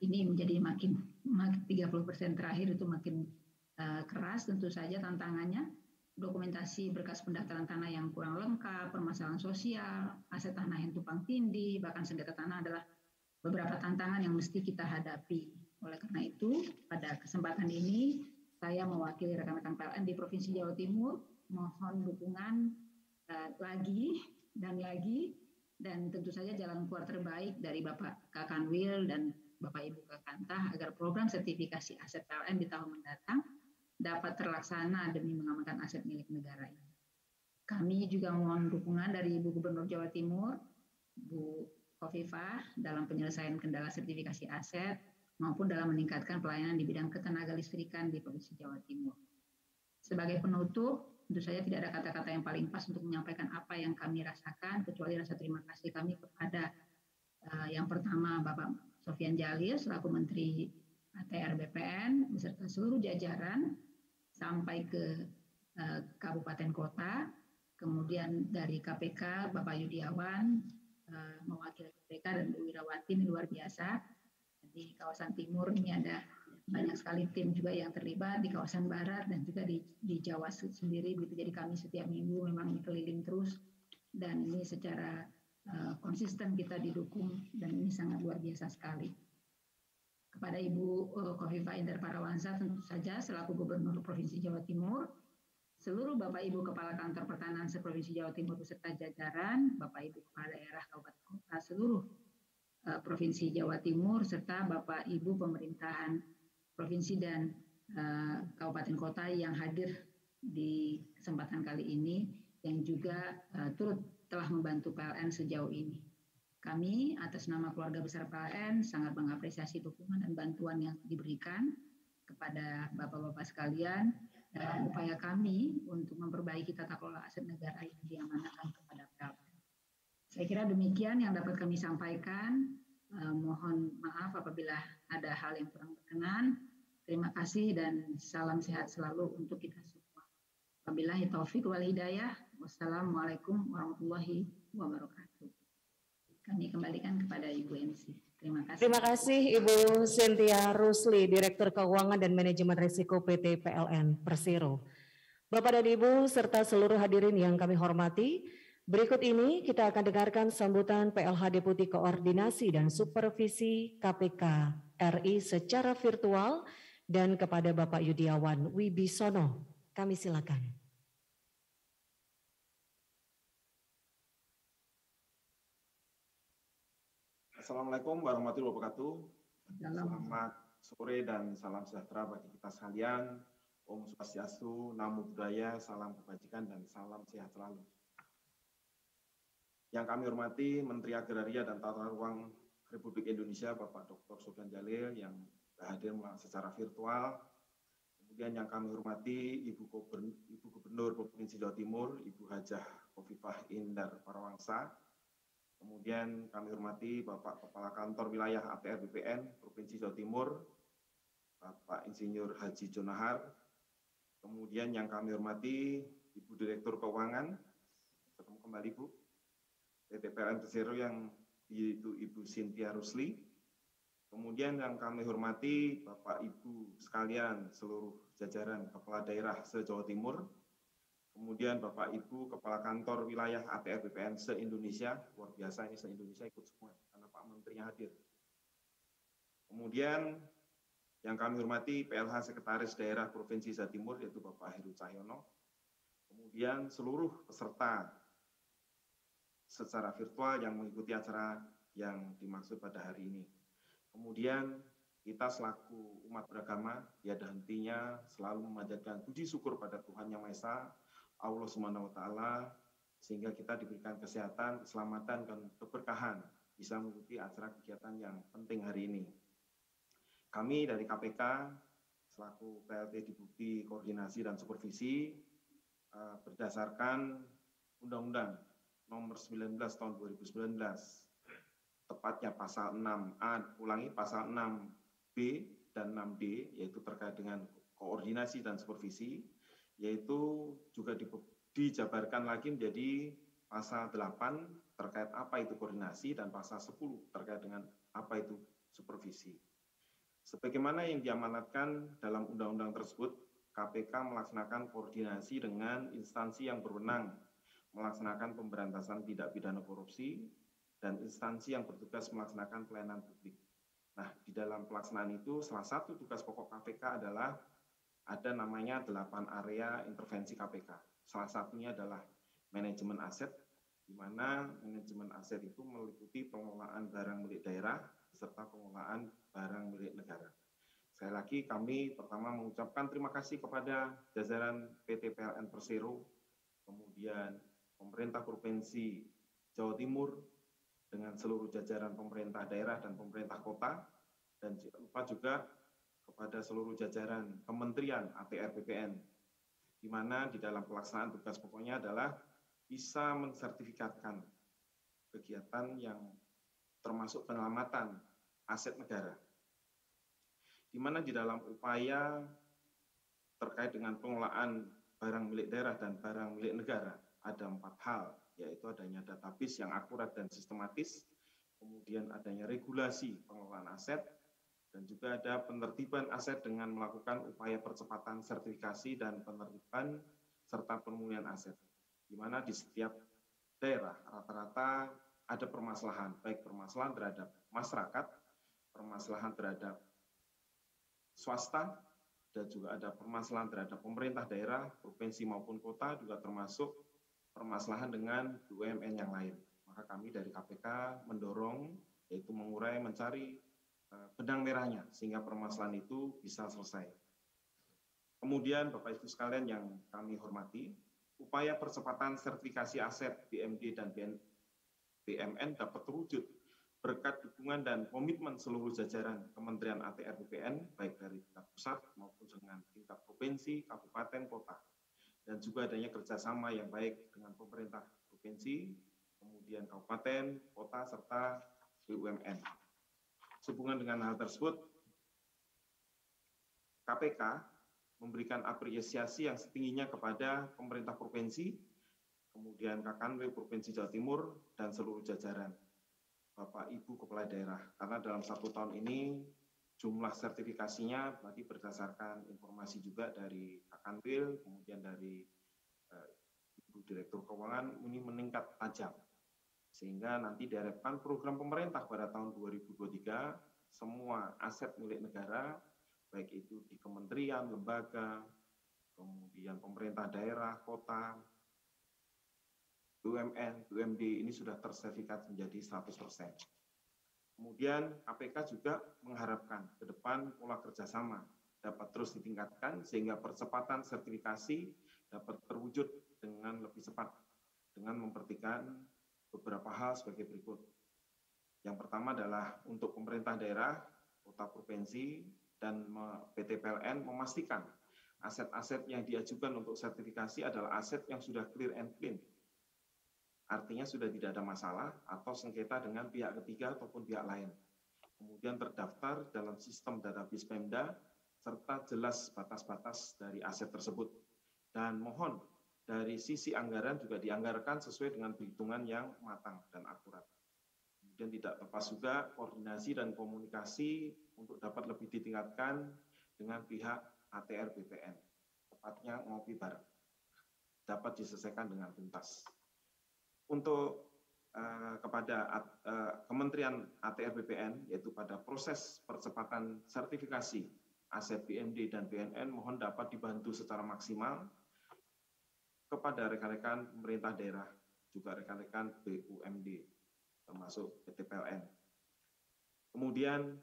Ini menjadi makin 30% terakhir itu makin keras tentu saja tantangannya. Dokumentasi berkas pendaftaran tanah yang kurang lengkap, permasalahan sosial, aset tanah yang tumpang tindih, bahkan sengketa tanah adalah beberapa tantangan yang mesti kita hadapi. Oleh karena itu, pada kesempatan ini saya mewakili rekan-rekan PLN di Provinsi Jawa Timur mohon dukungan lagi dan tentu saja jalan keluar terbaik dari Bapak Kakanwil dan Bapak Ibu Kakantah agar program sertifikasi aset PLN di tahun mendatang dapat terlaksana demi mengamankan aset milik negara ini. Kami juga mohon dukungan dari Ibu Gubernur Jawa Timur, Bu Khofifah, dalam penyelesaian kendala sertifikasi aset maupun dalam meningkatkan pelayanan di bidang ketenaga listrikan di Provinsi Jawa Timur. Sebagai penutup, tentu saja tidak ada kata-kata yang paling pas untuk menyampaikan apa yang kami rasakan, kecuali rasa terima kasih kami kepada yang pertama Bapak Sofyan Djalil selaku Menteri ATR BPN beserta seluruh jajaran sampai ke kabupaten kota, kemudian dari KPK Bapak Yudiawan mewakili KPK dan Bu Wirawati, ini luar biasa. Di kawasan timur ini ada banyak sekali tim juga yang terlibat di kawasan barat dan juga di Jawa sendiri begitu. Jadi kami setiap minggu memang keliling terus dan ini secara konsisten kita didukung dan ini sangat luar biasa sekali. Kepada Ibu Khofifah Indar Parawansa tentu saja selaku Gubernur Provinsi Jawa Timur, seluruh Bapak Ibu Kepala Kantor Pertanahan se-Provinsi Jawa Timur beserta jajaran, Bapak Ibu Kepala Daerah Kabupaten Kota seluruh Provinsi Jawa Timur serta Bapak Ibu pemerintahan provinsi dan kabupaten kota yang hadir di kesempatan kali ini yang juga turut telah membantu PLN sejauh ini. Kami atas nama keluarga besar PLN sangat mengapresiasi dukungan dan bantuan yang diberikan kepada bapak-bapak sekalian dalam upaya kami untuk memperbaiki tata kelola aset negara yang diamanahkan kepada PLN. Saya kira demikian yang dapat kami sampaikan. Mohon maaf apabila ada hal yang kurang berkenan. Terima kasih dan salam sehat selalu untuk kita semua. Wabillahi taufik wal hidayah. Wassalamualaikum warahmatullahi wabarakatuh. Kami kembalikan kepada Ibu MC. Terima kasih. Terima kasih Ibu Cynthia Rusli, Direktur Keuangan dan Manajemen Risiko PT PLN Persero. Bapak dan Ibu serta seluruh hadirin yang kami hormati, berikut ini kita akan dengarkan sambutan PLH Deputi Koordinasi dan Supervisi KPK RI secara virtual dan kepada Bapak Yudiawan Wibisono. Kami silakan. Assalamualaikum warahmatullahi wabarakatuh. Selamat sore dan salam sejahtera bagi kita sekalian. Om Swastiastu, Namo Buddhaya, salam kebajikan dan salam sehat selalu. Yang kami hormati Menteri Agraria dan Tata Ruang Republik Indonesia, Bapak Dr. Sofyan Djalil yang hadir secara virtual. Kemudian yang kami hormati Ibu Gubernur Provinsi Jawa Timur, Ibu Hajah Khofifah Indar Parawansa. Kemudian kami hormati Bapak Kepala Kantor Wilayah ATR BPN Provinsi Jawa Timur, Bapak Insinyur Haji Jonahar. Kemudian yang kami hormati Ibu Direktur Keuangan, ketemu kembali Bu, PT PLN Persero yang yaitu Ibu Cynthia Rusli. Kemudian yang kami hormati Bapak Ibu sekalian seluruh jajaran Kepala Daerah se-Jawa Timur. Kemudian Bapak Ibu Kepala Kantor Wilayah ATR BPN se-Indonesia, luar biasa ini se-Indonesia ikut semua karena Pak Menterinya hadir. Kemudian yang kami hormati PLH Sekretaris Daerah Provinsi Jawa Timur yaitu Bapak Heru Cahyono. Kemudian seluruh peserta secara virtual yang mengikuti acara yang dimaksud pada hari ini. Kemudian kita selaku umat beragama tiada hentinya selalu memanjatkan puji syukur pada Tuhan Yang Maha Esa, Allah Subhanahu wa Ta'ala, sehingga kita diberikan kesehatan, keselamatan, dan keberkahan bisa mengikuti acara kegiatan yang penting hari ini. Kami dari KPK selaku PLT Deputi Koordinasi dan Supervisi berdasarkan Undang-Undang Nomor 19 Tahun 2019, tepatnya pasal 6A, pasal 6B dan 6D, yaitu terkait dengan koordinasi dan supervisi, yaitu juga dijabarkan lagi menjadi pasal 8 terkait apa itu koordinasi dan pasal 10 terkait dengan apa itu supervisi. Sebagaimana yang diamanatkan dalam undang-undang tersebut, KPK melaksanakan koordinasi dengan instansi yang berwenang, melaksanakan pemberantasan tindak pidana korupsi, dan instansi yang bertugas melaksanakan pelayanan publik. Nah, di dalam pelaksanaan itu, salah satu tugas pokok KPK adalah ada namanya 8 area intervensi KPK. Salah satunya adalah manajemen aset, di mana manajemen aset itu meliputi pengelolaan barang milik daerah, serta pengelolaan barang milik negara. Sekali lagi, kami pertama mengucapkan terima kasih kepada jajaran PT PLN Persero, kemudian pemerintah Provinsi Jawa Timur, dengan seluruh jajaran pemerintah daerah dan pemerintah kota, dan jangan lupa juga kepada seluruh jajaran kementerian ATR BPN, di mana di dalam pelaksanaan tugas pokoknya adalah bisa mensertifikatkan kegiatan yang termasuk penyelamatan aset negara, di mana di dalam upaya terkait dengan pengelolaan barang milik daerah dan barang milik negara ada 4 hal, yaitu adanya database yang akurat dan sistematis, kemudian adanya regulasi pengelolaan aset, Dan juga ada penertiban aset dengan melakukan upaya percepatan sertifikasi dan penertiban serta pemulihan aset, di mana di setiap daerah rata-rata ada permasalahan, baik permasalahan terhadap masyarakat, permasalahan terhadap swasta, dan juga ada permasalahan terhadap pemerintah daerah, provinsi maupun kota, juga termasuk permasalahan dengan BUMN yang lain. Maka kami dari KPK mendorong, yaitu mengurai, mencari benang merahnya, sehingga permasalahan itu bisa selesai. Kemudian Bapak Ibu sekalian yang kami hormati, upaya percepatan sertifikasi aset BMD dan BMN dapat terwujud berkat dukungan dan komitmen seluruh jajaran Kementerian ATR BPN, baik dari tingkat pusat maupun dengan tingkat provinsi, kabupaten, kota. Dan juga adanya kerjasama yang baik dengan pemerintah provinsi, kemudian kabupaten, kota, serta BUMN. Sehubungan dengan hal tersebut, KPK memberikan apresiasi yang setingginya kepada pemerintah provinsi, kemudian Kakanwil Provinsi Jawa Timur, dan seluruh jajaran Bapak Ibu Kepala Daerah. Karena dalam 1 tahun ini jumlah sertifikasinya berarti berdasarkan informasi juga dari Kakanwil, kemudian dari Ibu Direktur Keuangan, ini meningkat tajam. Sehingga nanti diharapkan program pemerintah pada tahun 2023, semua aset milik negara, baik itu di kementerian, lembaga, kemudian pemerintah daerah, kota, BUMN, BUMD ini sudah tersertifikat menjadi 100%. Kemudian KPK juga mengharapkan ke depan pola kerjasama dapat terus ditingkatkan sehingga percepatan sertifikasi dapat terwujud dengan lebih cepat dengan memperhatikan beberapa hal sebagai berikut. Yang pertama adalah untuk pemerintah daerah, kota, provinsi, dan PT PLN memastikan aset-aset yang diajukan untuk sertifikasi adalah aset yang sudah clear and clean. Artinya sudah tidak ada masalah atau sengketa dengan pihak ketiga ataupun pihak lain. Kemudian terdaftar dalam sistem database Pemda, serta jelas batas-batas dari aset tersebut. Dan mohon dari sisi anggaran juga dianggarkan sesuai dengan perhitungan yang matang dan akurat. Kemudian tidak lepas juga koordinasi dan komunikasi untuk dapat lebih ditingkatkan dengan pihak ATR BPN, tepatnya ngopi bareng, dapat diselesaikan dengan tuntas. Untuk kepada Kementerian ATR BPN, yaitu pada proses percepatan sertifikasi aset BMD dan BNN, mohon dapat dibantu secara maksimal kepada rekan-rekan pemerintah daerah, juga rekan-rekan BUMD, termasuk PT PLN. Kemudian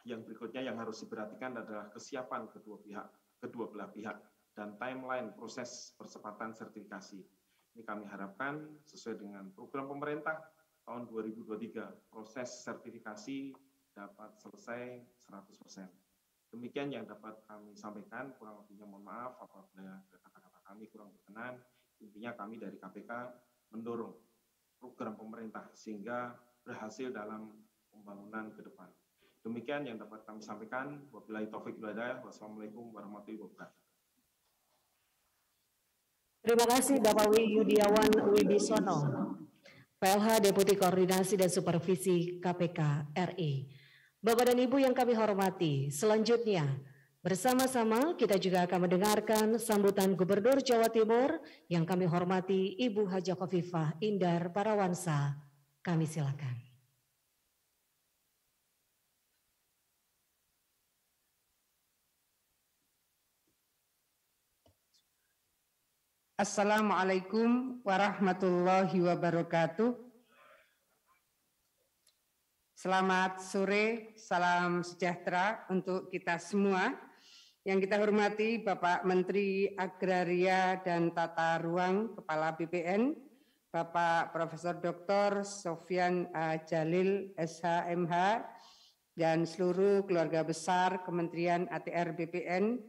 yang berikutnya yang harus diperhatikan adalah kesiapan kedua belah pihak dan timeline proses percepatan sertifikasi. Ini kami harapkan sesuai dengan program pemerintah tahun 2023, proses sertifikasi dapat selesai 100%. Demikian yang dapat kami sampaikan, kurang lebihnya mohon maaf apabila kata-kata kami kurang berkenan. Intinya kami dari KPK mendorong program pemerintah sehingga berhasil dalam pembangunan ke depan. Demikian yang dapat kami sampaikan. Wabillahi taufiq wal hidayah. Wassalamualaikum warahmatullahi wabarakatuh. Terima kasih Bapak Yudiawan Wibisono, PLH Deputi Koordinasi dan Supervisi KPK RI. Bapak dan Ibu yang kami hormati, selanjutnya bersama-sama kita juga akan mendengarkan sambutan Gubernur Jawa Timur yang kami hormati Ibu Haja Khofifah Indar Parawansa. Kami silakan. Assalamualaikum warahmatullahi wabarakatuh. Selamat sore, salam sejahtera untuk kita semua. Yang kita hormati Bapak Menteri Agraria dan Tata Ruang Kepala BPN, Bapak Profesor Dr. Sofyan Jalil SHMH, dan seluruh keluarga besar Kementerian ATR BPN.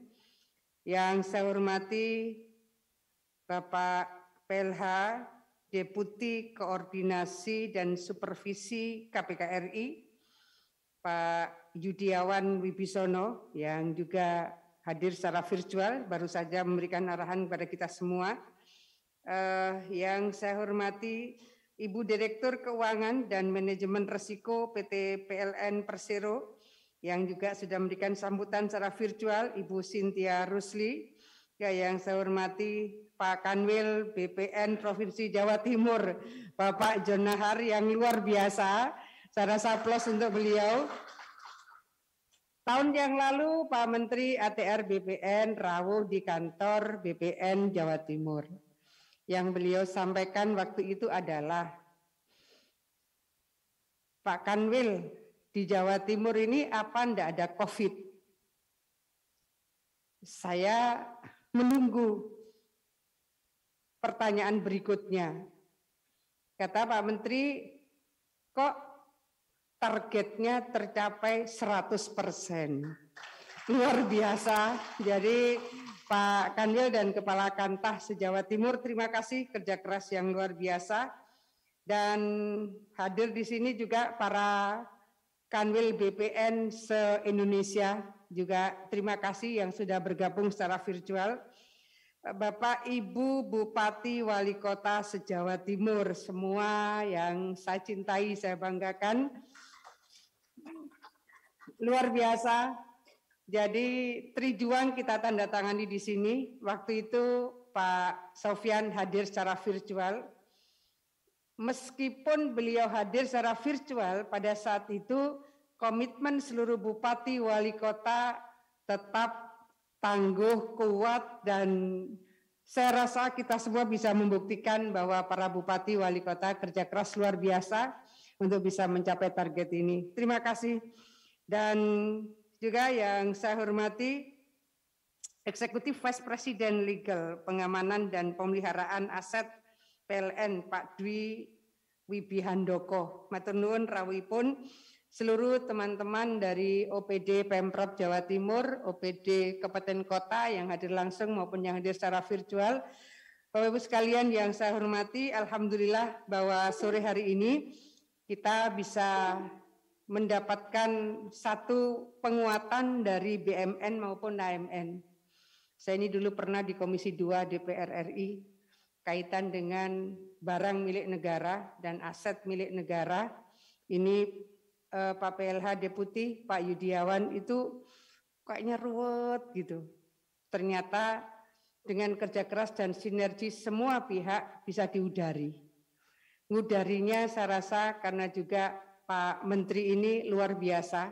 Yang saya hormati Bapak PLH, Deputi Koordinasi dan Supervisi KPK RI, Pak Yudiawan Wibisono, yang juga hadir secara virtual, baru saja memberikan arahan kepada kita semua. Yang saya hormati Ibu Direktur Keuangan dan Manajemen Risiko PT PLN Persero, yang juga sudah memberikan sambutan secara virtual, Ibu Cynthia Rusli, yang saya hormati Pak Kanwil BPN Provinsi Jawa Timur, Bapak John Nahar yang luar biasa. Saya rasa aplaus untuk beliau. Tahun yang lalu Pak Menteri ATR BPN rawuh di kantor BPN Jawa Timur. Yang beliau sampaikan waktu itu adalah, Pak Kanwil, di Jawa Timur ini apa ndak ada COVID? Saya menunggu pertanyaan berikutnya. Kata Pak Menteri, kok targetnya tercapai 100%. Luar biasa. Jadi Pak Kanwil dan Kepala Kantah se-Jawa Timur, terima kasih kerja keras yang luar biasa. Dan hadir di sini juga para Kanwil BPN se-Indonesia, juga terima kasih yang sudah bergabung secara virtual. Bapak, Ibu, Bupati, Wali Kota se-Jawa Timur, semua yang saya cintai, saya banggakan. Luar biasa. Jadi Trijuang kita tanda tangani di sini. Waktu itu Pak Sofyan hadir secara virtual. Meskipun beliau hadir secara virtual, pada saat itu komitmen seluruh bupati wali kota tetap tangguh, kuat, dan saya rasa kita semua bisa membuktikan bahwa para bupati wali kota kerja keras luar biasa untuk bisa mencapai target ini. Terima kasih. Dan juga yang saya hormati Eksekutif Vice President Legal, Pengamanan dan Pemeliharaan Aset PLN Pak Dwi Wibihandoko. Matur nuwun rawuhipun seluruh teman-teman dari OPD Pemprov Jawa Timur, OPD Kabupaten Kota yang hadir langsung maupun yang hadir secara virtual. Bapak Ibu sekalian yang saya hormati, alhamdulillah bahwa sore hari ini kita bisa mendapatkan satu penguatan dari BMN maupun AMN. Saya ini dulu pernah di Komisi 2 DPR RI kaitan dengan barang milik negara dan aset milik negara. Ini Pak PLH Deputi, Pak Yudiawan itu kayaknya ruwet gitu. Ternyata dengan kerja keras dan sinergi semua pihak bisa diudari. Ngudarinya saya rasa karena juga Pak Menteri ini luar biasa,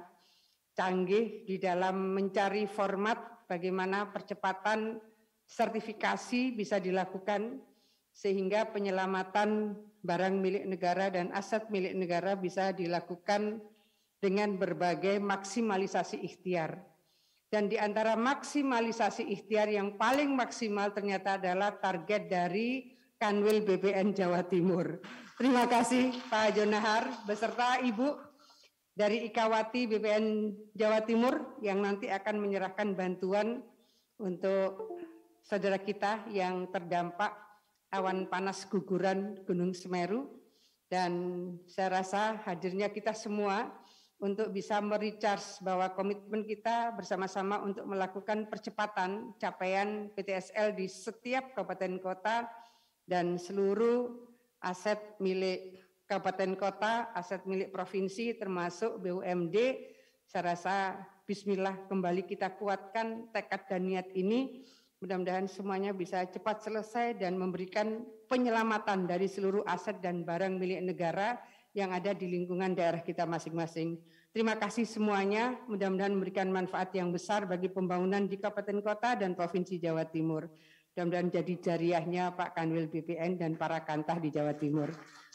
canggih di dalam mencari format bagaimana percepatan sertifikasi bisa dilakukan sehingga penyelamatan barang milik negara dan aset milik negara bisa dilakukan dengan berbagai maksimalisasi ikhtiar. Dan di antara maksimalisasi ikhtiar yang paling maksimal ternyata adalah target dari Kanwil BPN Jawa Timur. Terima kasih Pak Jonahar beserta Ibu dari Ikawati BPN Jawa Timur yang nanti akan menyerahkan bantuan untuk saudara kita yang terdampak awan panas guguran Gunung Semeru. Dan saya rasa hadirnya kita semua untuk bisa merecharge bahwa komitmen kita bersama-sama untuk melakukan percepatan capaian PTSL di setiap kabupaten kota dan seluruh aset milik kabupaten kota, aset milik provinsi termasuk BUMD. Saya rasa bismillah kembali kita kuatkan tekad dan niat ini. Mudah-mudahan semuanya bisa cepat selesai dan memberikan penyelamatan dari seluruh aset dan barang milik negara yang ada di lingkungan daerah kita masing-masing. Terima kasih semuanya, mudah-mudahan memberikan manfaat yang besar bagi pembangunan di Kabupaten Kota dan Provinsi Jawa Timur. Mudah-mudahan jadi jariahnya Pak Kanwil BPN dan para kantah di Jawa Timur.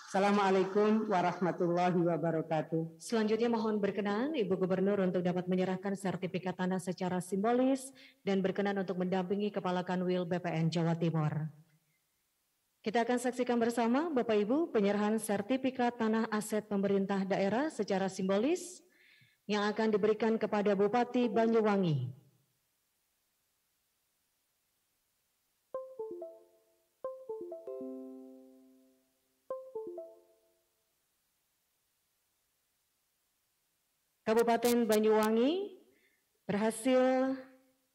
Assalamualaikum warahmatullahi wabarakatuh. Selanjutnya mohon berkenan Ibu Gubernur untuk dapat menyerahkan sertifikat tanah secara simbolis dan berkenan untuk mendampingi Kepala Kanwil BPN Jawa Timur. Kita akan saksikan bersama Bapak Ibu penyerahan sertifikat tanah aset pemerintah daerah secara simbolis yang akan diberikan kepada Bupati Banyuwangi. Kabupaten Banyuwangi berhasil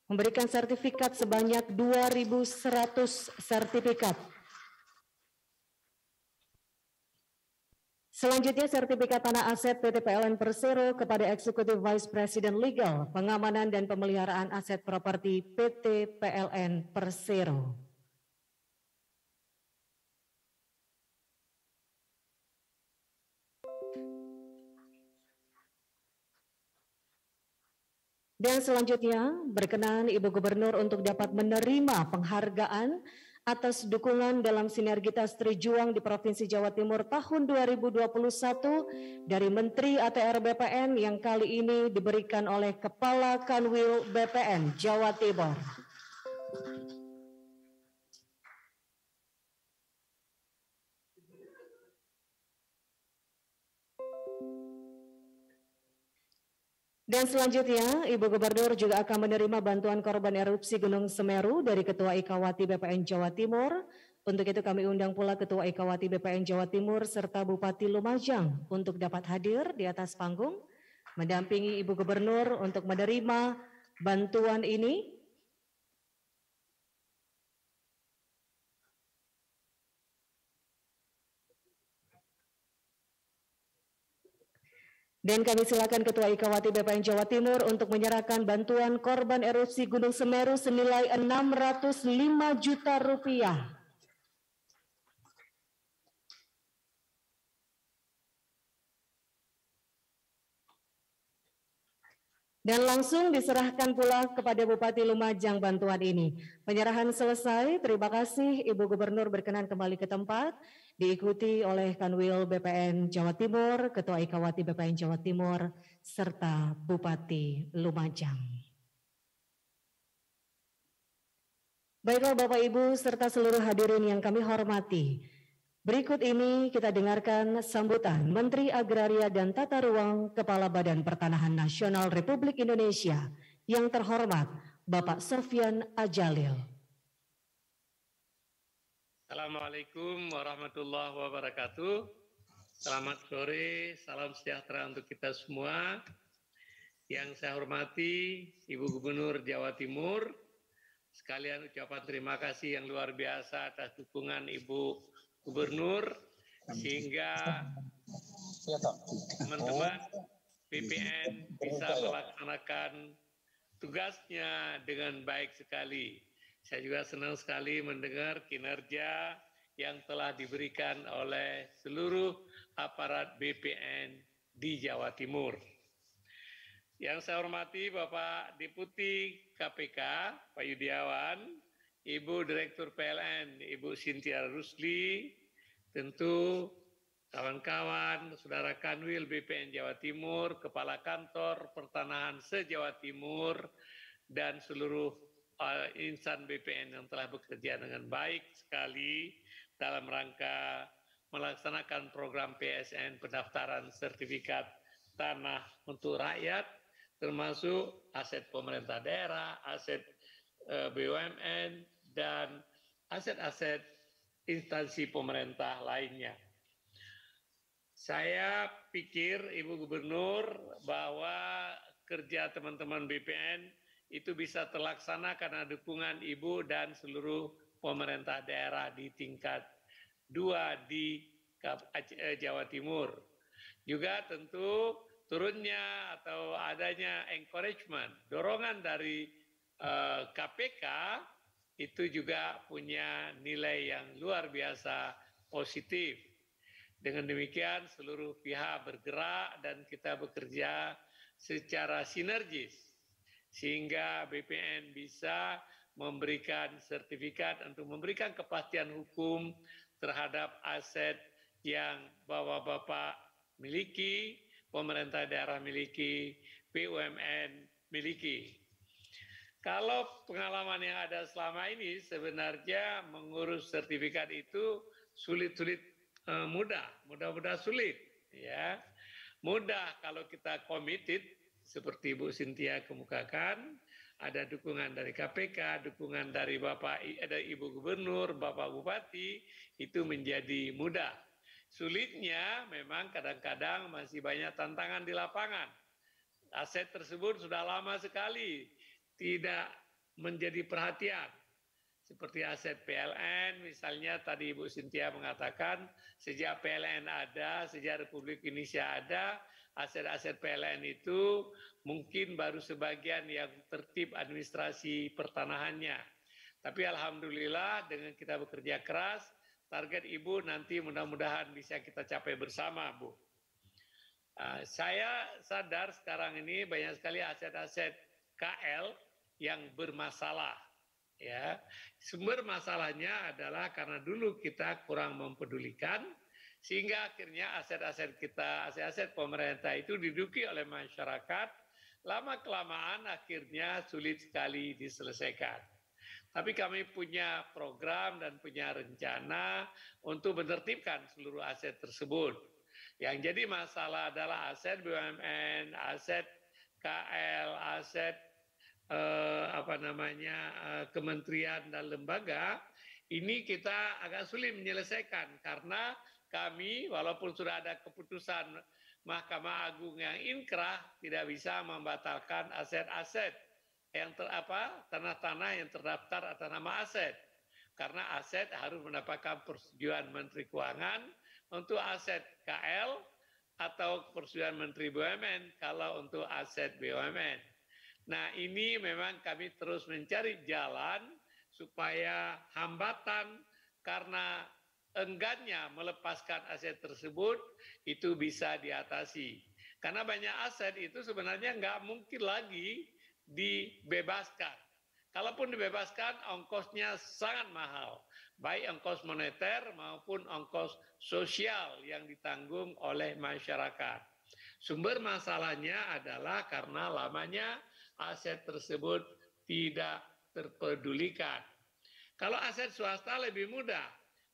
memberikan sertifikat sebanyak 2.100 sertifikat. Selanjutnya, sertifikat tanah aset PT PLN Persero kepada Eksekutif Vice President Legal, Pengamanan dan Pemeliharaan Aset Properti PT PLN Persero. Dan selanjutnya, berkenan Ibu Gubernur untuk dapat menerima penghargaan atas dukungan dalam sinergitas Trijuang di Provinsi Jawa Timur tahun 2021 dari Menteri ATR BPN yang kali ini diberikan oleh Kepala Kanwil BPN Jawa Timur. Dan selanjutnya, Ibu Gubernur juga akan menerima bantuan korban erupsi Gunung Semeru dari Ketua Ikawati BPN Jawa Timur. Untuk itu kami undang pula Ketua Ikawati BPN Jawa Timur serta Bupati Lumajang untuk dapat hadir di atas panggung, mendampingi Ibu Gubernur untuk menerima bantuan ini. Dan kami silakan Ketua Ikawati BPN Jawa Timur untuk menyerahkan bantuan korban erupsi Gunung Semeru senilai 605 juta rupiah. Dan langsung diserahkan pula kepada Bupati Lumajang bantuan ini. Penyerahan selesai, terima kasih Ibu Gubernur berkenan kembali ke tempat, diikuti oleh Kanwil BPN Jawa Timur, Ketua Ikawati BPN Jawa Timur, serta Bupati Lumajang. Baiklah Bapak Ibu serta seluruh hadirin yang kami hormati, berikut ini kita dengarkan sambutan Menteri Agraria dan Tata Ruang Kepala Badan Pertanahan Nasional Republik Indonesia yang terhormat Bapak Sofyan Adjalil. Assalamualaikum warahmatullahi wabarakatuh. Selamat sore, salam sejahtera untuk kita semua. Yang saya hormati Ibu Gubernur Jawa Timur, sekalian ucapan terima kasih yang luar biasa atas dukungan Ibu Gubernur sehingga teman-teman BPN bisa melaksanakan tugasnya dengan baik sekali. Saya juga senang sekali mendengar kinerja yang telah diberikan oleh seluruh aparat BPN di Jawa Timur. Yang saya hormati Bapak Deputi KPK, Pak Yudiawan, Ibu Direktur PLN, Ibu Cynthia Rusli, tentu kawan-kawan, Saudara Kanwil BPN Jawa Timur, Kepala Kantor Pertanahan se-Jawa Timur, dan seluruh insan BPN yang telah bekerja dengan baik sekali dalam rangka melaksanakan program PSN pendaftaran sertifikat tanah untuk rakyat, termasuk aset pemerintah daerah, aset BUMN, dan aset-aset instansi pemerintah lainnya. Saya pikir Ibu Gubernur bahwa kerja teman-teman BPN itu bisa terlaksana karena dukungan Ibu dan seluruh pemerintah daerah di tingkat 2 di Jawa Timur. Juga tentu turunnya atau adanya encouragement, dorongan dari KPK itu juga punya nilai yang luar biasa positif. Dengan demikian seluruh pihak bergerak dan kita bekerja secara sinergis sehingga BPN bisa memberikan sertifikat untuk memberikan kepastian hukum terhadap aset yang Bapak-Bapak miliki, pemerintah daerah miliki, BUMN miliki. Kalau pengalaman yang ada selama ini sebenarnya mengurus sertifikat itu sulit-sulit mudah sulit, ya. Mudah kalau kita committed seperti Bu Cynthia kemukakan, ada dukungan dari KPK, dukungan dari ada Ibu Gubernur, Bapak Bupati, itu menjadi mudah. Sulitnya memang kadang-kadang masih banyak tantangan di lapangan. Aset tersebut sudah lama sekali tidak menjadi perhatian. seperti aset PLN, misalnya tadi Ibu Cynthia mengatakan sejak PLN ada, sejak Republik Indonesia ada, aset-aset PLN itu mungkin baru sebagian yang tertib administrasi pertanahannya. Tapi alhamdulillah dengan kita bekerja keras, target Ibu nanti mudah-mudahan bisa kita capai bersama, Bu. Saya sadar sekarang ini banyak sekali aset-aset KL yang bermasalah. Ya, sumber masalahnya adalah karena dulu kita kurang mempedulikan, sehingga akhirnya aset-aset kita, aset-aset pemerintah itu diduduki oleh masyarakat, lama-kelamaan akhirnya sulit sekali diselesaikan. Tapi kami punya program dan punya rencana untuk menertibkan seluruh aset tersebut. Yang jadi masalah adalah aset BUMN, aset KL, aset kementerian dan lembaga, ini kita agak sulit menyelesaikan karena kami walaupun sudah ada keputusan Mahkamah Agung yang inkrah tidak bisa membatalkan aset-aset yang tanah-tanah yang terdaftar atas nama aset, karena aset harus mendapatkan persetujuan Menteri Keuangan untuk aset KL atau persetujuan Menteri BUMN kalau untuk aset BUMN. Nah, ini memang kami terus mencari jalan supaya hambatan karena enggannya melepaskan aset tersebut itu bisa diatasi. Karena banyak aset itu sebenarnya nggak mungkin lagi dibebaskan. Kalaupun dibebaskan, ongkosnya sangat mahal, baik ongkos moneter maupun ongkos sosial yang ditanggung oleh masyarakat. Sumber masalahnya adalah karena lamanya aset tersebut tidak terpedulikan. Kalau aset swasta lebih mudah.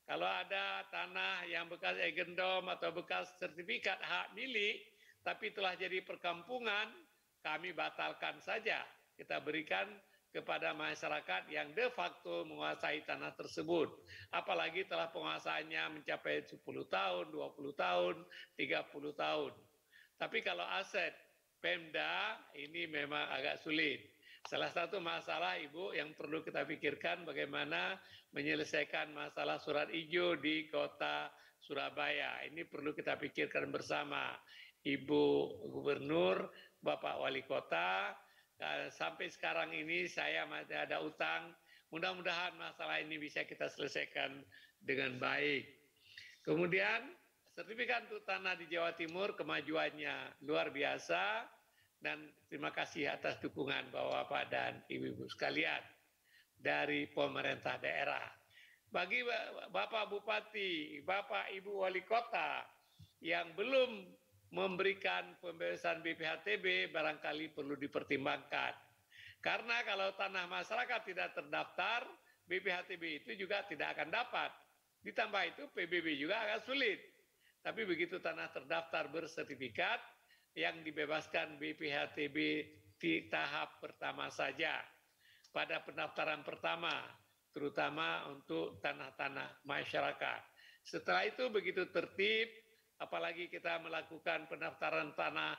Kalau ada tanah yang bekas agendom atau bekas sertifikat hak milik, tapi telah jadi perkampungan, kami batalkan saja. Kita berikan kepada masyarakat yang de facto menguasai tanah tersebut. Apalagi telah penguasaannya mencapai 10 tahun, 20 tahun, 30 tahun. Tapi kalau aset Pemda ini memang agak sulit. Salah satu masalah Ibu yang perlu kita pikirkan bagaimana menyelesaikan masalah surat hijau di kota Surabaya. Ini perlu kita pikirkan bersama Ibu Gubernur, Bapak Wali Kota. Sampai sekarang ini saya masih ada utang. Mudah-mudahan masalah ini bisa kita selesaikan dengan baik. Kemudian sertifikat untuk tanah di Jawa Timur kemajuannya luar biasa dan terima kasih atas dukungan Bapak dan Ibu-ibu sekalian dari pemerintah daerah. Bagi Bapak Bupati, Bapak Ibu Wali Kota yang belum memberikan pembebasan BPHTB barangkali perlu dipertimbangkan. Karena kalau tanah masyarakat tidak terdaftar, BPHTB itu juga tidak akan dapat. Ditambah itu PBB juga agak sulit. Tapi begitu tanah terdaftar bersertifikat, yang dibebaskan BPHTB di tahap pertama saja. Pada pendaftaran pertama, terutama untuk tanah-tanah masyarakat. Setelah itu begitu tertib, apalagi kita melakukan pendaftaran tanah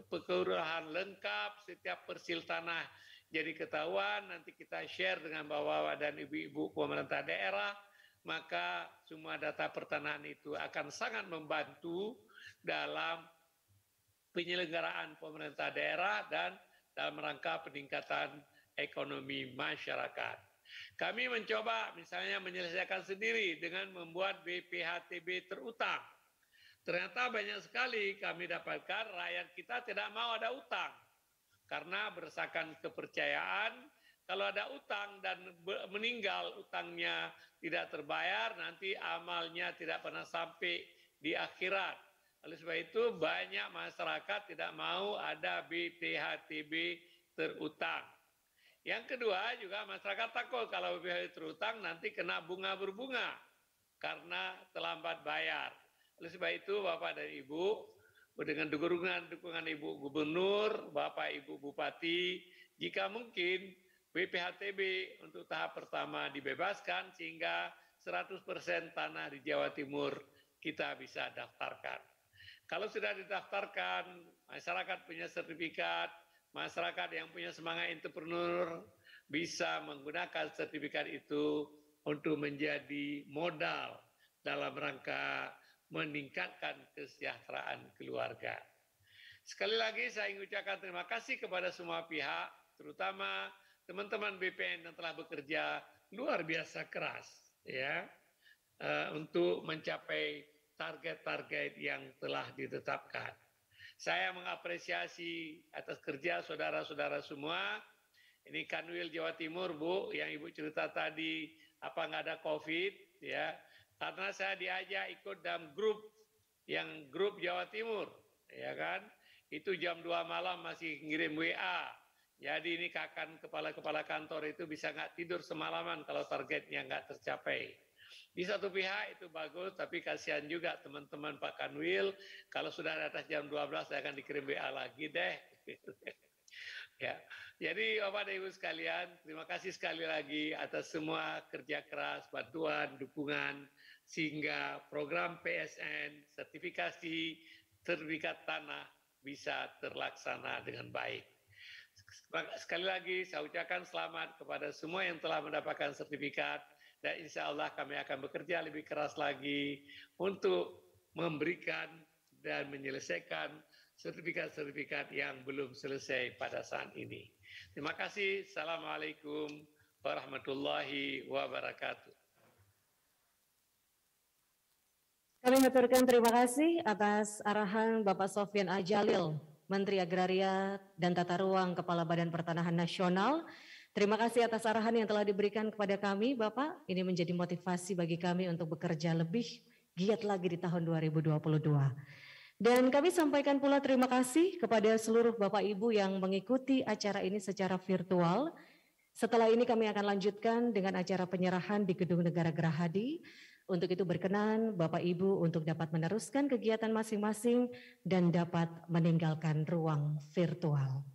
kelurahan lengkap, setiap persil tanah jadi ketahuan, nanti kita share dengan bapak-bapak dan ibu-ibu pemerintah daerah, maka semua data pertanahan itu akan sangat membantu dalam penyelenggaraan pemerintah daerah dan dalam rangka peningkatan ekonomi masyarakat. Kami mencoba misalnya menyelesaikan sendiri dengan membuat BPHTB terutang. Ternyata banyak sekali kami dapatkan rakyat kita tidak mau ada utang. Karena berdasarkan kepercayaan, kalau ada utang dan meninggal utangnya tidak terbayar, nanti amalnya tidak pernah sampai di akhirat. Oleh sebab itu banyak masyarakat tidak mau ada BPHTB terutang. Yang kedua juga masyarakat takut kalau BPHTB terutang nanti kena bunga berbunga karena terlambat bayar. Oleh sebab itu Bapak dan Ibu, dengan dukungan Ibu Gubernur, Bapak Ibu Bupati, jika mungkin BPHTB untuk tahap pertama dibebaskan sehingga 100% tanah di Jawa Timur kita bisa daftarkan. Kalau sudah didaftarkan, masyarakat punya sertifikat, masyarakat yang punya semangat entrepreneur bisa menggunakan sertifikat itu untuk menjadi modal dalam rangka meningkatkan kesejahteraan keluarga. Sekali lagi saya ingin ucapkan terima kasih kepada semua pihak, terutama teman-teman BPN yang telah bekerja luar biasa keras ya untuk mencapai target-target yang telah ditetapkan. Saya mengapresiasi atas kerja saudara-saudara semua. Ini Kanwil Jawa Timur, Bu, yang Ibu cerita tadi, apa nggak ada COVID, ya. Karena saya diajak ikut dalam grup Jawa Timur, ya kan. Itu jam 2 malam masih ngirim WA. Jadi ini kepala-kepala kantor itu bisa nggak tidur semalaman kalau targetnya nggak tercapai. Di satu pihak itu bagus, tapi kasihan juga teman-teman Pak Kanwil, kalau sudah di atas jam 12 saya akan dikirim WA lagi deh. Ya, jadi Bapak dan Ibu sekalian, terima kasih sekali lagi atas semua kerja keras, bantuan, dukungan, sehingga program PSN, sertifikat tanah bisa terlaksana dengan baik. Sekali lagi saya ucapkan selamat kepada semua yang telah mendapatkan sertifikat, dan insya Allah kami akan bekerja lebih keras lagi untuk memberikan dan menyelesaikan sertifikat-sertifikat yang belum selesai pada saat ini. Terima kasih. Assalamualaikum warahmatullahi wabarakatuh. Kami mengaturkan terima kasih atas arahan Bapak Sofyan Adjalil, Menteri Agraria dan Tata Ruang Kepala Badan Pertanahan Nasional. Terima kasih atas arahan yang telah diberikan kepada kami, Bapak. Ini menjadi motivasi bagi kami untuk bekerja lebih giat lagi di tahun 2022. Dan kami sampaikan pula terima kasih kepada seluruh Bapak Ibu yang mengikuti acara ini secara virtual. Setelah ini kami akan lanjutkan dengan acara penyerahan di Gedung Negara Gerahadi. Untuk itu berkenan Bapak Ibu untuk dapat meneruskan kegiatan masing-masing dan dapat meninggalkan ruang virtual.